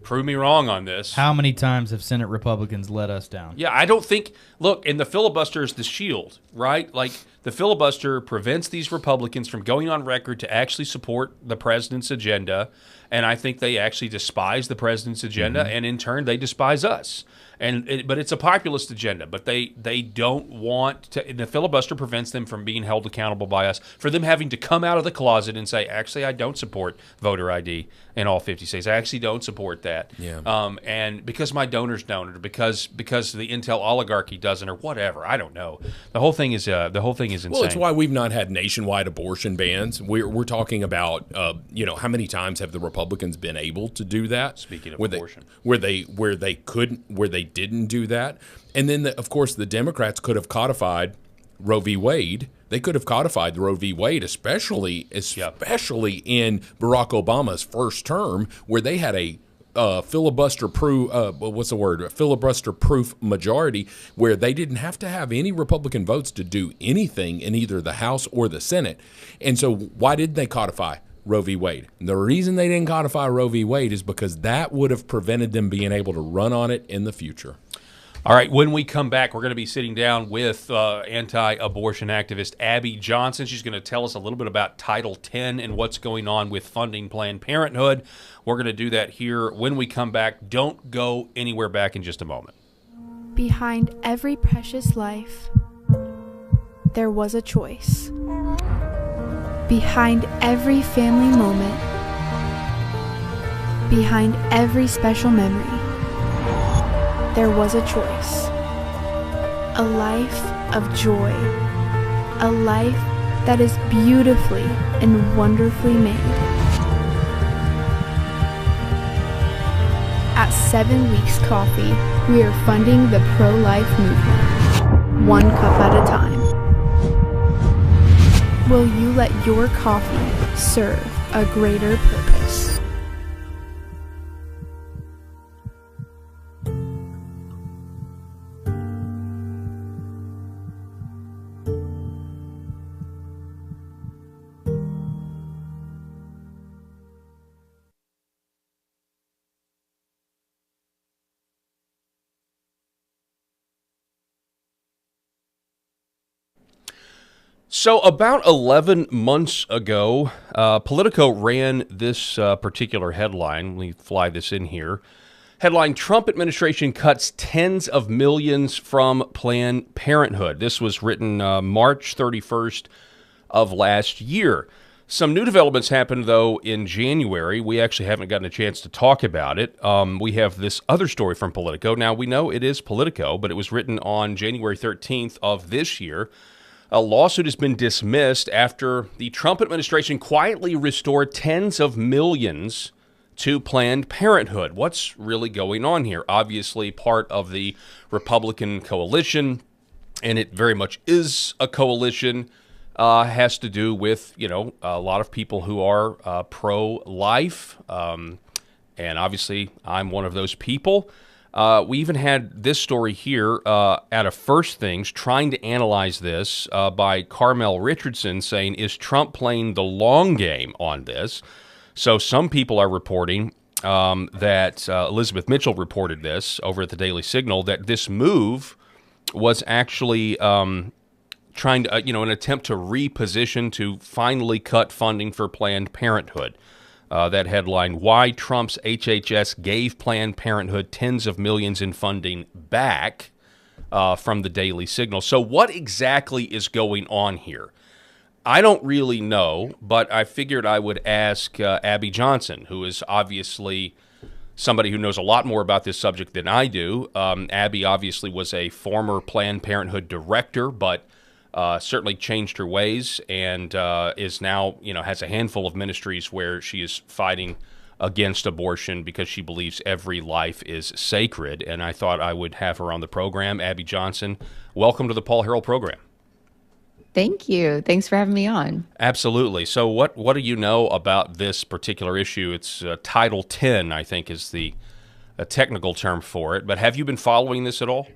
prove me wrong on this. How many times have Senate Republicans let us down? Yeah, I don't think, look, and the filibuster is the shield, right? Like, the filibuster prevents these Republicans from going on record to actually support the president's agenda, and I think they actually despise the president's agenda, and in turn, they despise us. But it's a populist agenda, but they don't want to. The filibuster prevents them from being held accountable by us, for them having to come out of the closet and say, actually, I don't support voter ID in all 50 states. I actually don't support that. Yeah. And because my donors don't, or because the Intel oligarchy doesn't, or whatever, I don't know. The whole thing is insane. Well, it's why we've not had nationwide abortion bans. We're talking about how many times have the Republicans been able to do that? Speaking of abortion, where they didn't do that, and then of course the Democrats could have codified Roe v. Wade. They could have codified Roe v. Wade, especially in Barack Obama's first term, where they had a filibuster-proof majority, where they didn't have to have any Republican votes to do anything in either the House or the Senate. And so why didn't they codify Roe v. Wade? And the reason they didn't codify Roe v. Wade is because that would have prevented them being able to run on it in the future. All right, when we come back, we're going to be sitting down with anti-abortion activist Abby Johnson. She's going to tell us a little bit about Title X and what's going on with funding Planned Parenthood. We're going to do that here when we come back. Don't go anywhere. Back in just a moment. Behind every precious life, there was a choice. Behind every family moment, behind every special memory, there was a choice. A life of joy. A life that is beautifully and wonderfully made. At 7 Weeks Coffee, we are funding the pro-life movement, one cup at a time. Will you let your coffee serve a greater purpose? So about 11 months ago, Politico ran this particular headline. Let me fly this in here. Headline, Trump administration cuts tens of millions from Planned Parenthood. This was written March 31st of last year. Some new developments happened, though, in January. We actually haven't gotten a chance to talk about it. We have this other story from Politico. Now, we know it is Politico, but it was written on January 13th of this year. A lawsuit has been dismissed after the Trump administration quietly restored tens of millions to Planned Parenthood. What's really going on here? Obviously, part of the Republican coalition, and it very much is a coalition, has to do with, a lot of people who are pro-life, and obviously I'm one of those people. We even had this story here out of First Things trying to analyze this by Carmel Richardson, saying, is Trump playing the long game on this? So some people are reporting that Elizabeth Mitchell reported this over at the Daily Signal, that this move was actually trying to, an attempt to reposition to finally cut funding for Planned Parenthood. That headline, Why Trump's HHS Gave Planned Parenthood Tens of Millions in Funding Back, from the Daily Signal. So what exactly is going on here? I don't really know, but I figured I would ask Abby Johnson, who is obviously somebody who knows a lot more about this subject than I do. Abby obviously was a former Planned Parenthood director, but certainly changed her ways and is now, has a handful of ministries where she is fighting against abortion because she believes every life is sacred. And I thought I would have her on the program. Abby Johnson, welcome to the Paul Harrell program. Thank you. Thanks for having me on. Absolutely. So what do you know about this particular issue? It's Title 10, I think, is the technical term for it. But have you been following this at all?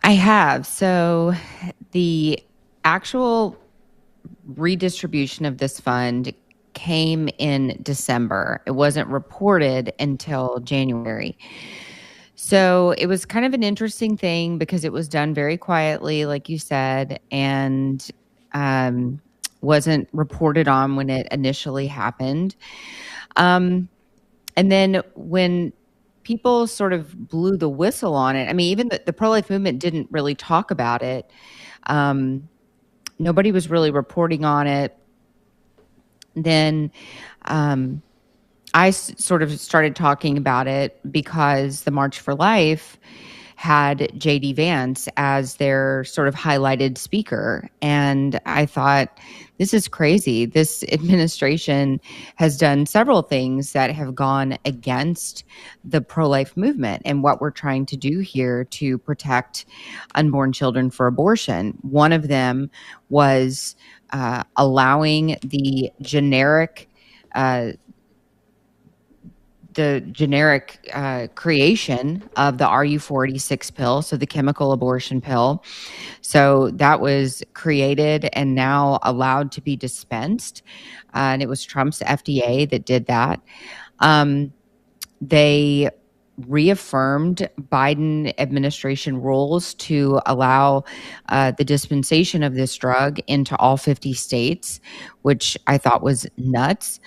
I have. So the actual redistribution of this fund came in December. It wasn't reported until January. So it was kind of an interesting thing because it was done very quietly, like you said, and wasn't reported on when it initially happened. And then when people sort of blew the whistle on it, I mean, even the pro-life movement didn't really talk about it. Nobody was really reporting on it. Then I sort of started talking about it because the March for Life had J.D. Vance as their sort of highlighted speaker. And I thought, this is crazy. This administration has done several things that have gone against the pro-life movement and what we're trying to do here to protect unborn children for abortion. One of them was allowing the generic creation of the RU486 pill, so the chemical abortion pill. So that was created and now allowed to be dispensed. And it was Trump's FDA that did that. They reaffirmed Biden administration rules to allow the dispensation of this drug into all 50 states, which I thought was nuts.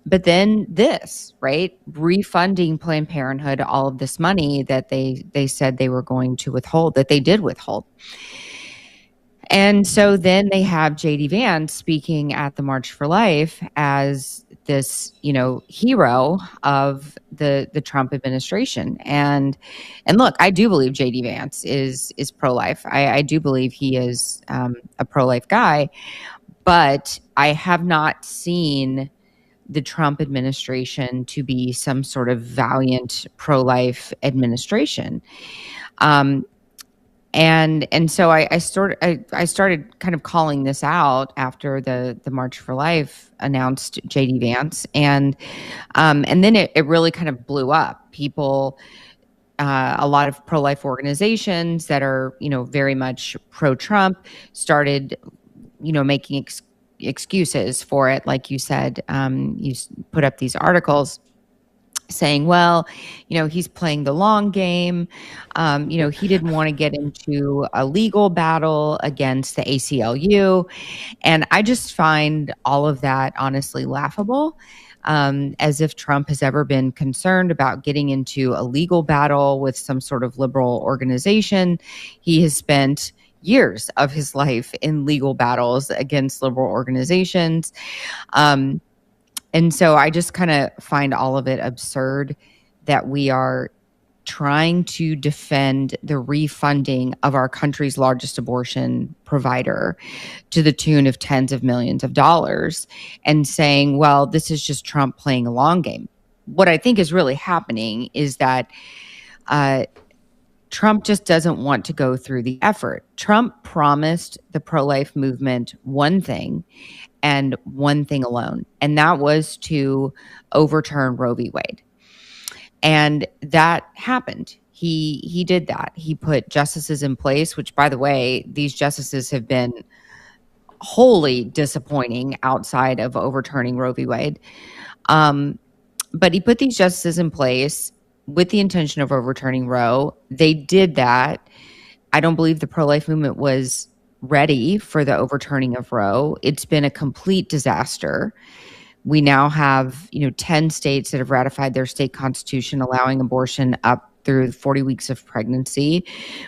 But then this, right? Refunding Planned Parenthood all of this money that they said they were going to withhold, that they did withhold. And so then they have J.D. Vance speaking at the March for Life as this, hero of the Trump administration. And look, I do believe J.D. Vance is pro-life. I do believe he is a pro-life guy, but I have not seen the Trump administration to be some sort of valiant pro-life administration. And so I started kind of calling this out after the March for Life announced J.D. Vance. And then it really kind of blew up. People, a lot of pro-life organizations that are, very much pro-Trump started, making excuses for it. Like you said, you put up these articles saying, well, he's playing the long game. He didn't want to get into a legal battle against the ACLU. And I just find all of that honestly laughable, as if Trump has ever been concerned about getting into a legal battle with some sort of liberal organization. He has spent years of his life in legal battles against liberal organizations. And so I just kind of find all of it absurd that we are trying to defend the refunding of our country's largest abortion provider to the tune of tens of millions of dollars and saying, well, this is just Trump playing a long game. What I think is really happening is that Trump just doesn't want to go through the effort. Trump promised the pro-life movement one thing and one thing alone, and that was to overturn Roe v. Wade. And that happened. He did that. He put justices in place, which, by the way, these justices have been wholly disappointing outside of overturning Roe v. Wade. But he put these justices in place with the intention of overturning Roe. They did that. I don't believe the pro-life movement was ready for the overturning of Roe. It's been a complete disaster. We now have, 10 states that have ratified their state constitution allowing abortion up through 40 weeks of pregnancy.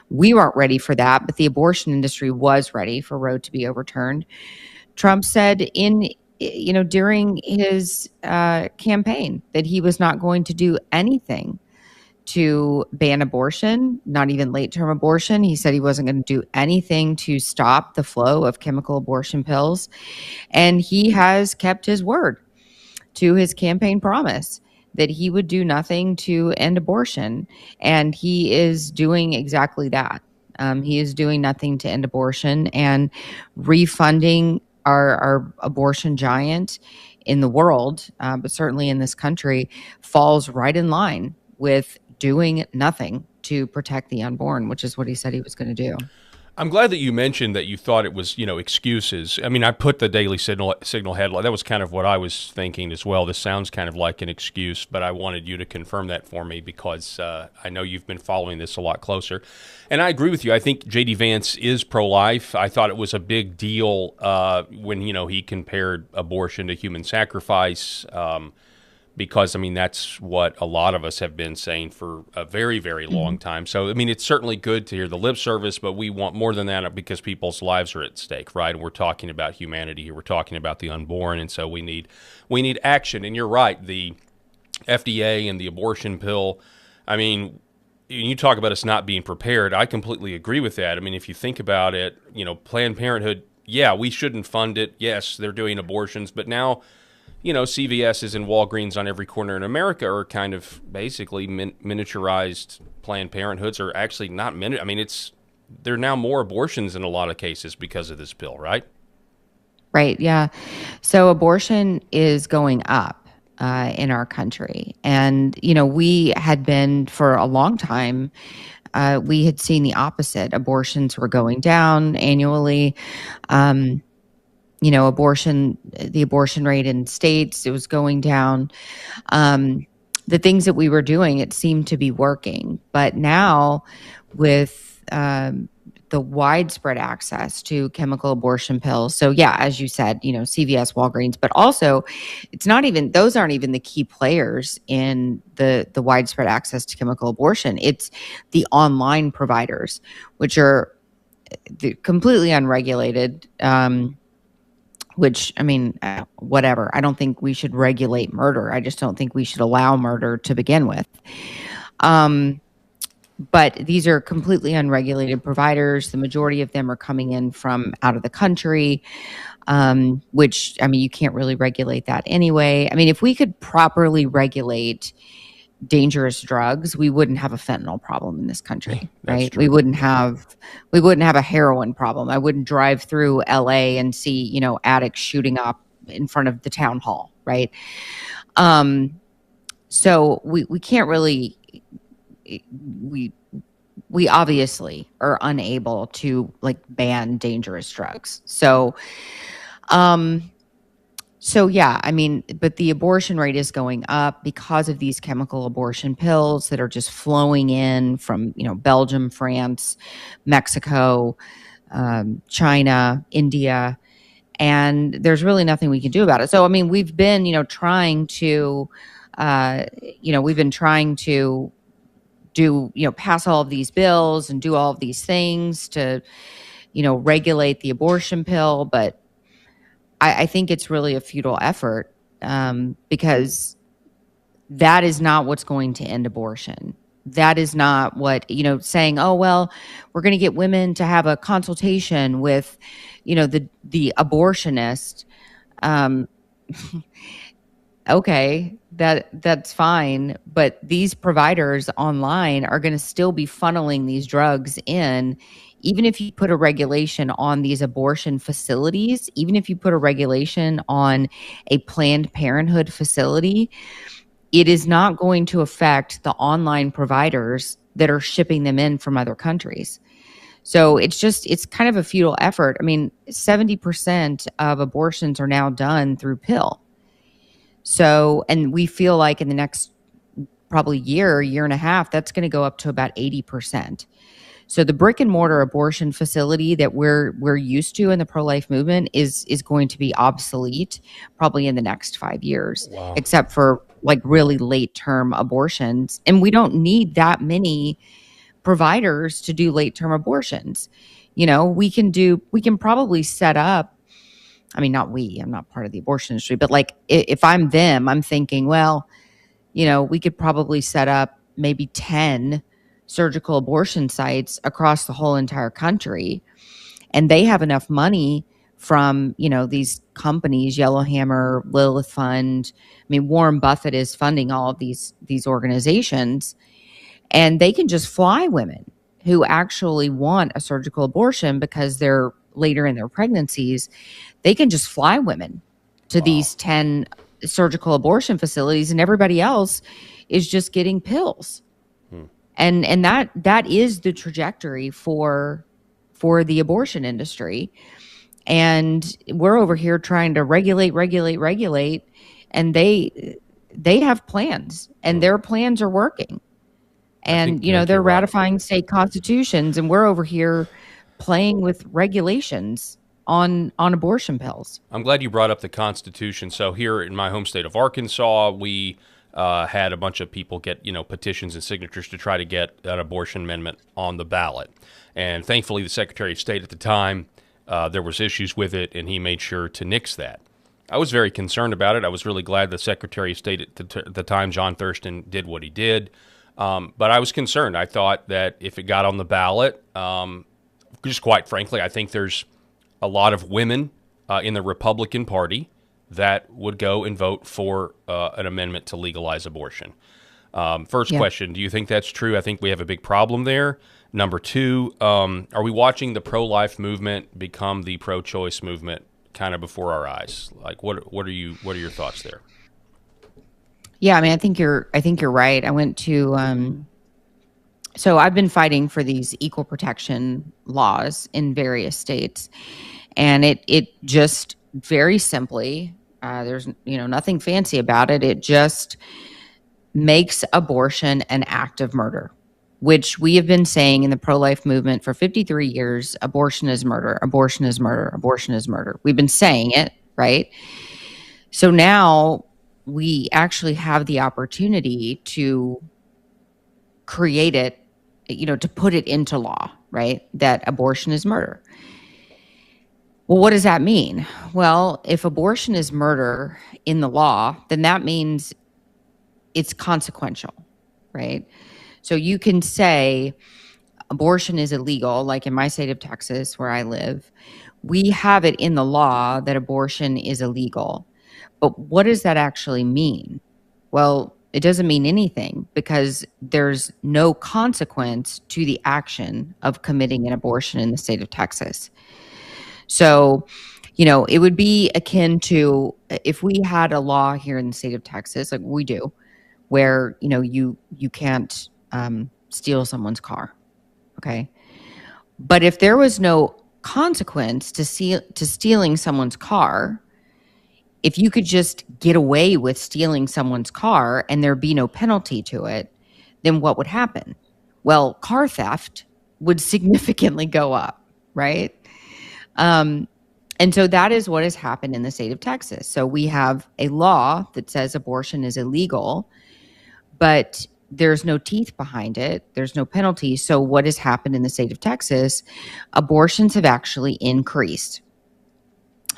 We weren't ready for that, but the abortion industry was ready for Roe to be overturned. Trump said during his campaign that he was not going to do anything to ban abortion, not even late-term abortion. He said he wasn't going to do anything to stop the flow of chemical abortion pills. And he has kept his word to his campaign promise that he would do nothing to end abortion. And he is doing exactly that. He is doing nothing to end abortion and refunding our abortion giant in the world, but certainly in this country, falls right in line with doing nothing to protect the unborn, which is what he said he was going to do. I'm glad that you mentioned that you thought it was, excuses. I mean, I put the Daily Signal headline. That was kind of what I was thinking as well. This sounds kind of like an excuse, but I wanted you to confirm that for me because I know you've been following this a lot closer. And I agree with you. I think J.D. Vance is pro-life. I thought it was a big deal when, he compared abortion to human sacrifice. Because, that's what a lot of us have been saying for a very, very long time. So, it's certainly good to hear the lip service, but we want more than that because people's lives are at stake, right? And we're talking about humanity here. We're talking about the unborn, and so we need action. And you're right, the FDA and the abortion pill, you talk about us not being prepared. I completely agree with that. If you think about it, Planned Parenthood, yeah, we shouldn't fund it. Yes, they're doing abortions, but now CVS's and Walgreens on every corner in America are kind of basically miniaturized Planned Parenthoods, are actually not there are now more abortions in a lot of cases because of this bill, right? Right, yeah. So abortion is going up in our country. And, we had been for a long time, we had seen the opposite. Abortions were going down annually. The abortion rate in states, it was going down. The things that we were doing, it seemed to be working. But now with the widespread access to chemical abortion pills. So yeah, as you said, CVS, Walgreens, but also those aren't even the key players in the widespread access to chemical abortion. It's the online providers, which are completely unregulated, which, whatever. I don't think we should regulate murder. I just don't think we should allow murder to begin with. But these are completely unregulated providers. The majority of them are coming in from out of the country, which, you can't really regulate that anyway. If we could properly regulate dangerous drugs, we wouldn't have a fentanyl problem in this country, right? We wouldn't have a heroin problem. I wouldn't drive through LA and see, addicts shooting up in front of the town hall, right? So we can't really, we obviously are unable to ban dangerous drugs. So yeah, but the abortion rate is going up because of these chemical abortion pills that are just flowing in from, Belgium, France, Mexico, China, India, and there's really nothing we can do about it. So, we've been, trying to, do, pass all of these bills and do all of these things to, regulate the abortion pill, but I think it's really a futile effort because that is not what's going to end abortion. That is not what, saying, oh, well, we're going to get women to have a consultation with, the abortionist. Okay, that's fine. But these providers online are going to still be funneling these drugs in. Even if you put a regulation on these abortion facilities, even if you put a regulation on a Planned Parenthood facility, it is not going to affect the online providers that are shipping them in from other countries. So it's kind of a futile effort. 70% of abortions are now done through pill. So, and we feel like in the next probably year and a half, that's going to go up to about 80%. So the brick and mortar abortion facility that we're used to in the pro-life movement is going to be obsolete probably in the next 5 years, except for like really late term abortions. And we don't need that many providers to do late term abortions. You know, we can probably set up, I mean, I'm not part of the abortion industry, but like if I'm them, I'm thinking, well, you know, we could probably set up maybe 10 surgical abortion sites across the whole entire country. And they have enough money from, you know, these companies, Yellowhammer, Lilith Fund. I mean, Warren Buffett is funding all of these organizations, and they can just fly women who actually want a surgical abortion because they're later in their pregnancies. They can just fly women to these 10 surgical abortion facilities, and everybody else is just getting pills. And that is the trajectory for the abortion industry. And we're over here trying to regulate, and they have plans, and their plans are working. And you know, they're ratifying state constitutions, and we're over here playing with regulations on abortion pills. I'm glad you brought up the Constitution. So here in my home state of Arkansas, we had a bunch of people get, you know, petitions and signatures to try to get an abortion amendment on the ballot. And thankfully, the Secretary of State at the time, there was issues with it, and he made sure to nix that. I was very concerned about it. I was really glad the Secretary of State at the time, John Thurston, did what he did. But I was concerned. I thought that if it got on the ballot, just quite frankly, I think there's a lot of women in the Republican Party that would go and vote for an amendment to legalize abortion. First question, do you think that's true? I think we have a big problem there. Number two, are we watching the pro-life movement become the pro-choice movement kind of before our eyes? Like, what are your thoughts there? Yeah, I mean, I think you're right. I went to so I've been fighting for these equal protection laws in various states, and it just very simply, there's nothing fancy about it. It just makes abortion an act of murder, which we have been saying in the pro-life movement for 53 years. Abortion is murder. Abortion is murder. Abortion is murder. We've been saying it, right? So now we actually have the opportunity to create it, to put it into law, right? That abortion is murder. Well, what does that mean? Well, if abortion is murder in the law, then that means it's consequential, right? So you can say abortion is illegal, like in my state of Texas, where I live. We have it in the law that abortion is illegal. But what does that actually mean? Well, it doesn't mean anything, because there's no consequence to the action of committing an abortion in the state of Texas. So, it would be akin to if we had a law here in the state of Texas, like we do, where, you can't steal someone's car. Okay. But if there was no consequence to stealing someone's car, if you could just get away with stealing someone's car and there be no penalty to it, then what would happen? Well, car theft would significantly go up, right? And so that is what has happened in the state of Texas. So we have a law that says abortion is illegal, but there's no teeth behind it. There's no penalty. So what has happened in the state of Texas? Abortions have actually increased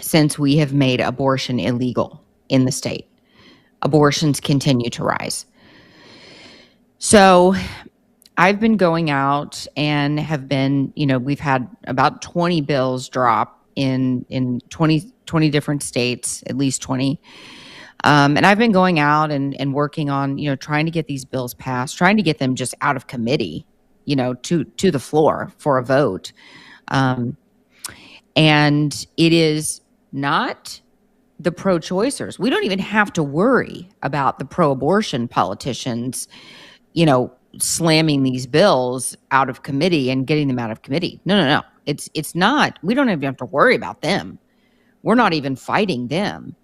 since we have made abortion illegal in the state. Abortions continue to rise. So I've been going out and have been, we've had about 20 bills drop in 20 different states, at least 20. And I've been going out and working on, trying to get these bills passed, trying to get them just out of committee, to the floor for a vote. And it is not the pro-choicers. We don't even have to worry about the pro-abortion politicians, slamming these bills out of committee and getting them out of committee. No. It's not. We don't even have to worry about them. We're not even fighting them.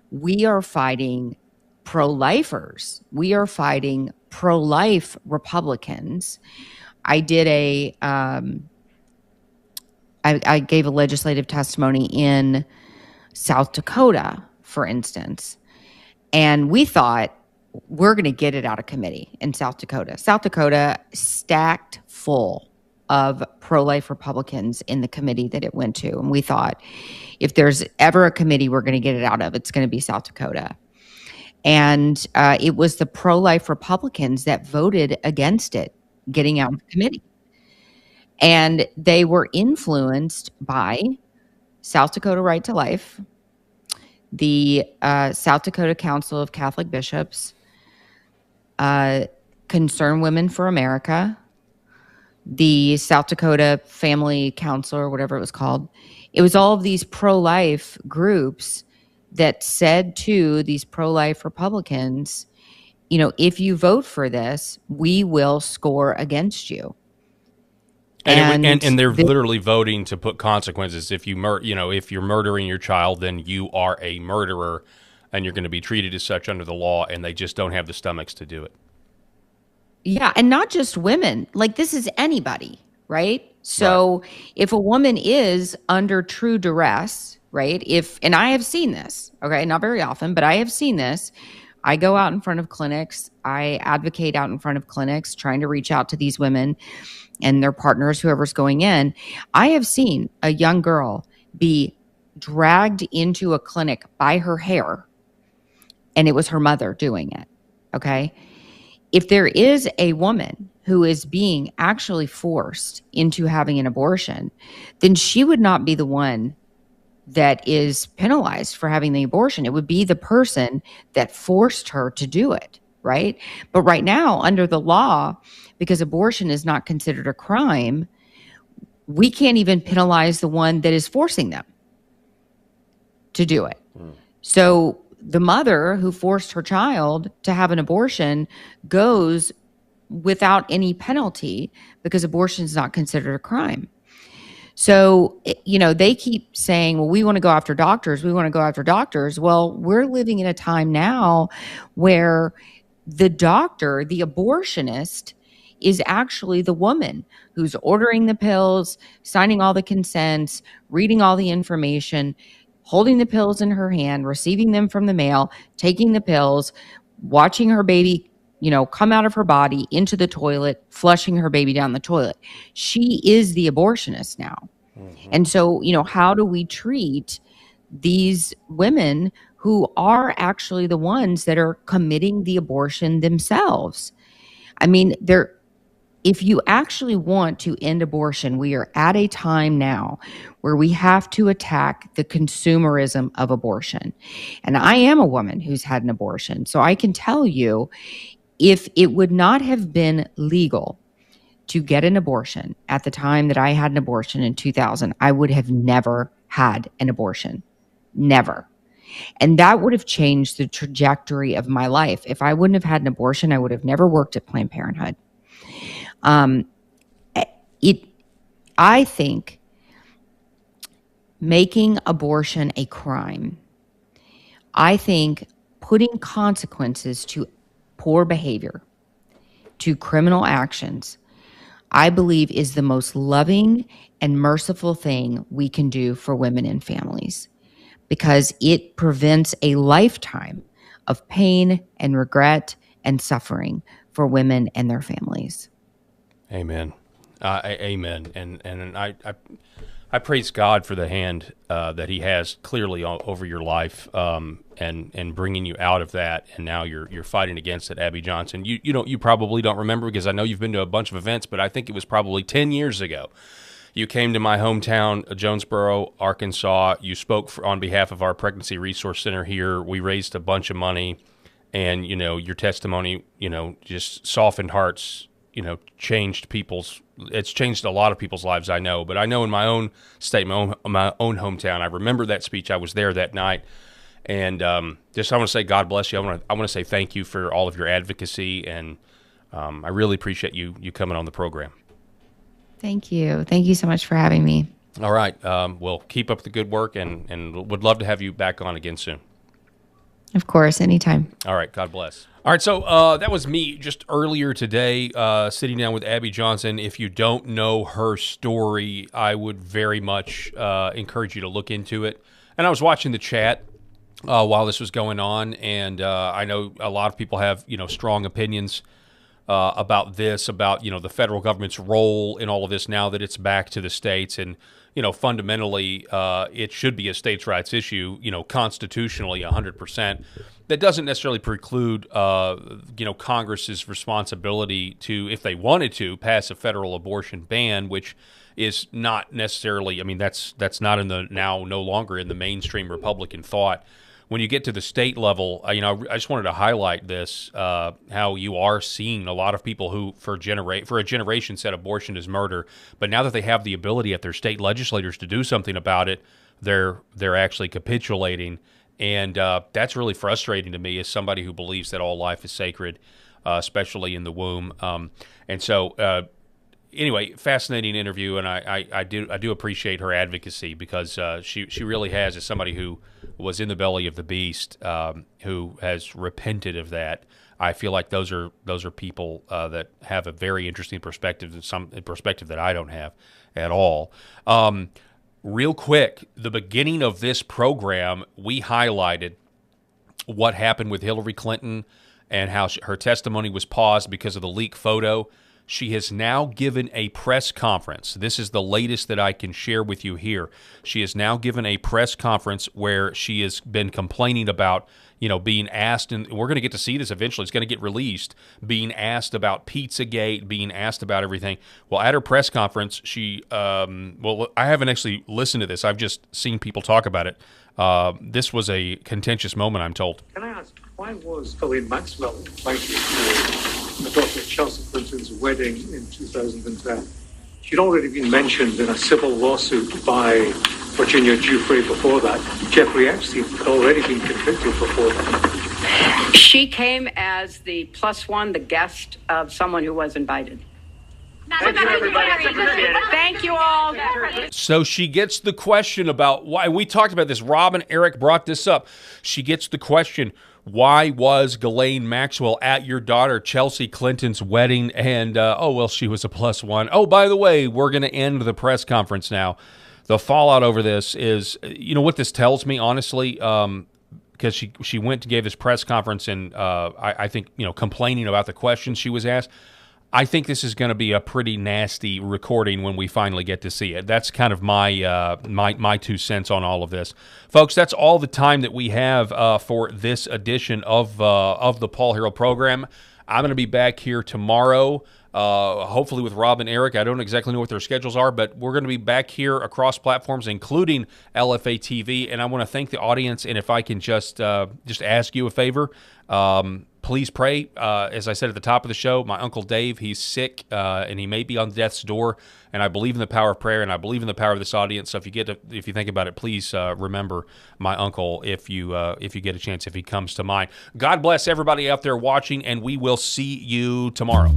We are fighting pro-lifers. We are fighting pro-life Republicans I did I gave a legislative testimony in South Dakota, for instance, and we thought we're going to get it out of committee in South Dakota. South Dakota stacked full of pro-life Republicans in the committee that it went to. And we thought, if there's ever a committee we're going to get it out of, it's going to be South Dakota. And it was the pro-life Republicans that voted against it getting out of committee. And they were influenced by South Dakota Right to Life, the South Dakota Council of Catholic Bishops, Concerned Women for America, the South Dakota Family Council, or whatever it was called. It was all of these pro-life groups that said to these pro-life Republicans, you know, if you vote for this, we will score against you. And they're literally voting to put consequences. If if you're murdering your child, then you are a murderer, and you're going to be treated as such under the law. And they just don't have the stomachs to do it. Yeah, and not just women. Like, this is anybody, right? So if a woman is under true duress, right? And I have seen this, okay, not very often, but I have seen this. I go out in front of clinics. I advocate out in front of clinics, trying to reach out to these women and their partners, whoever's going in. I have seen a young girl be dragged into a clinic by her hair, and it was her mother doing it, okay? If there is a woman who is being actually forced into having an abortion, then she would not be the one that is penalized for having the abortion. It would be the person that forced her to do it, right? But right now, under the law, because abortion is not considered a crime, we can't even penalize the one that is forcing them to do it. So the mother who forced her child to have an abortion goes without any penalty because abortion is not considered a crime. So, you know, they keep saying, well, we want to go after doctors. We want to go after doctors. Well, we're living in a time now where the doctor, the abortionist, is actually the woman who's ordering the pills, signing all the consents, reading all the information, holding the pills in her hand, receiving them from the mail, taking the pills, watching her baby, you know, come out of her body into the toilet, flushing her baby down the toilet. She is the abortionist now. And so, you know, how do we treat these women who are actually the ones that are committing the abortion themselves? I mean, if you actually want to end abortion, we are at a time now where we have to attack the consumerism of abortion. And I am a woman who's had an abortion, so I can tell you, if it would not have been legal to get an abortion at the time that I had an abortion in 2000, I would have never had an abortion. Never. And that would have changed the trajectory of my life. If I wouldn't have had an abortion, I would have never worked at Planned Parenthood. I think making abortion a crime, I think putting consequences to poor behavior, to criminal actions, I believe is the most loving and merciful thing we can do for women and families, because it prevents a lifetime of pain and regret and suffering for women and their families. Amen. Amen. And I praise God for the hand that He has clearly over your life, and bringing you out of that. And now you're fighting against it, Abby Johnson. You probably don't remember, because I know you've been to a bunch of events, but I think it was probably 10 years ago. You came to my hometown, Jonesboro, Arkansas. You spoke on behalf of our Pregnancy Resource Center here. We raised a bunch of money, and your testimony, just softened hearts. It's changed a lot of people's lives, I know. But I know in my own state, my own hometown, I remember that speech. I was there that night. And I want to say God bless you. I want to say thank you for all of your advocacy. And I really appreciate you coming on the program. Thank you. Thank you so much for having me. All right. Well, keep up the good work, and would love to have you back on again soon. Of course, anytime. All right. God bless. All right. So that was me just earlier today, sitting down with Abby Johnson. If you don't know her story, I would very much encourage you to look into it. And I was watching the chat while this was going on, and I know a lot of people have, strong opinions about this, about, the federal government's role in all of this now that it's back to the states. And, fundamentally, it should be a states' rights issue, constitutionally 100%. That doesn't necessarily preclude, Congress's responsibility to, if they wanted to, pass a federal abortion ban, which is not necessarily, that's not no longer in the mainstream Republican thought. When you get to the state level, I just wanted to highlight this, how you are seeing a lot of people who, for a generation, said abortion is murder. But now that they have the ability at their state legislators to do something about it, they're actually capitulating. And that's really frustrating to me as somebody who believes that all life is sacred, especially in the womb. Anyway, fascinating interview, and I do appreciate her advocacy, because she really has, as somebody who was in the belly of the beast, who has repented of that. I feel like those are people that have a very interesting perspective, some perspective that I don't have at all. Real quick, the beginning of this program, we highlighted what happened with Hillary Clinton and how her testimony was paused because of the leaked photo. She has now given a press conference. This is the latest that I can share with you here. She has now given a press conference where she has been complaining about, being asked, and we're going to get to see this eventually. It's going to get released, being asked about Pizzagate, being asked about everything. Well, at her press conference, she, I haven't actually listened to this. I've just seen people talk about it. This was a contentious moment, I'm told. Can I ask, why was Ghislaine Maxwell invited to the daughter Chelsea Clinton's wedding in 2010? She'd already been mentioned in a civil lawsuit by Virginia Giuffre before that. Jeffrey Epstein had already been convicted before that. She came as the plus one, the guest of someone who was invited. Thank you, everybody. Thank you all. So she gets the question about why. We talked about this. Rob and Eric brought this up. She gets the question, why was Ghislaine Maxwell at your daughter Chelsea Clinton's wedding? And, she was a plus one. Oh, by the way, we're going to end the press conference now. The fallout over this is, what this tells me, honestly, because she went and gave this press conference and I think, complaining about the questions she was asked. I think this is going to be a pretty nasty recording when we finally get to see it. That's kind of my my 2 cents on all of this. Folks, that's all the time that we have for this edition of the Paul Harrell program. I'm going to be back here tomorrow, hopefully with Rob and Eric. I don't exactly know what their schedules are, but we're going to be back here across platforms, including LFA TV. And I want to thank the audience, and if I can just ask you a favor, please pray. As I said at the top of the show, my Uncle Dave, he's sick, and he may be on death's door, and I believe in the power of prayer, and I believe in the power of this audience. So if you think about it, please remember my uncle if you get a chance, if he comes to mind. God bless everybody out there watching, and we will see you tomorrow.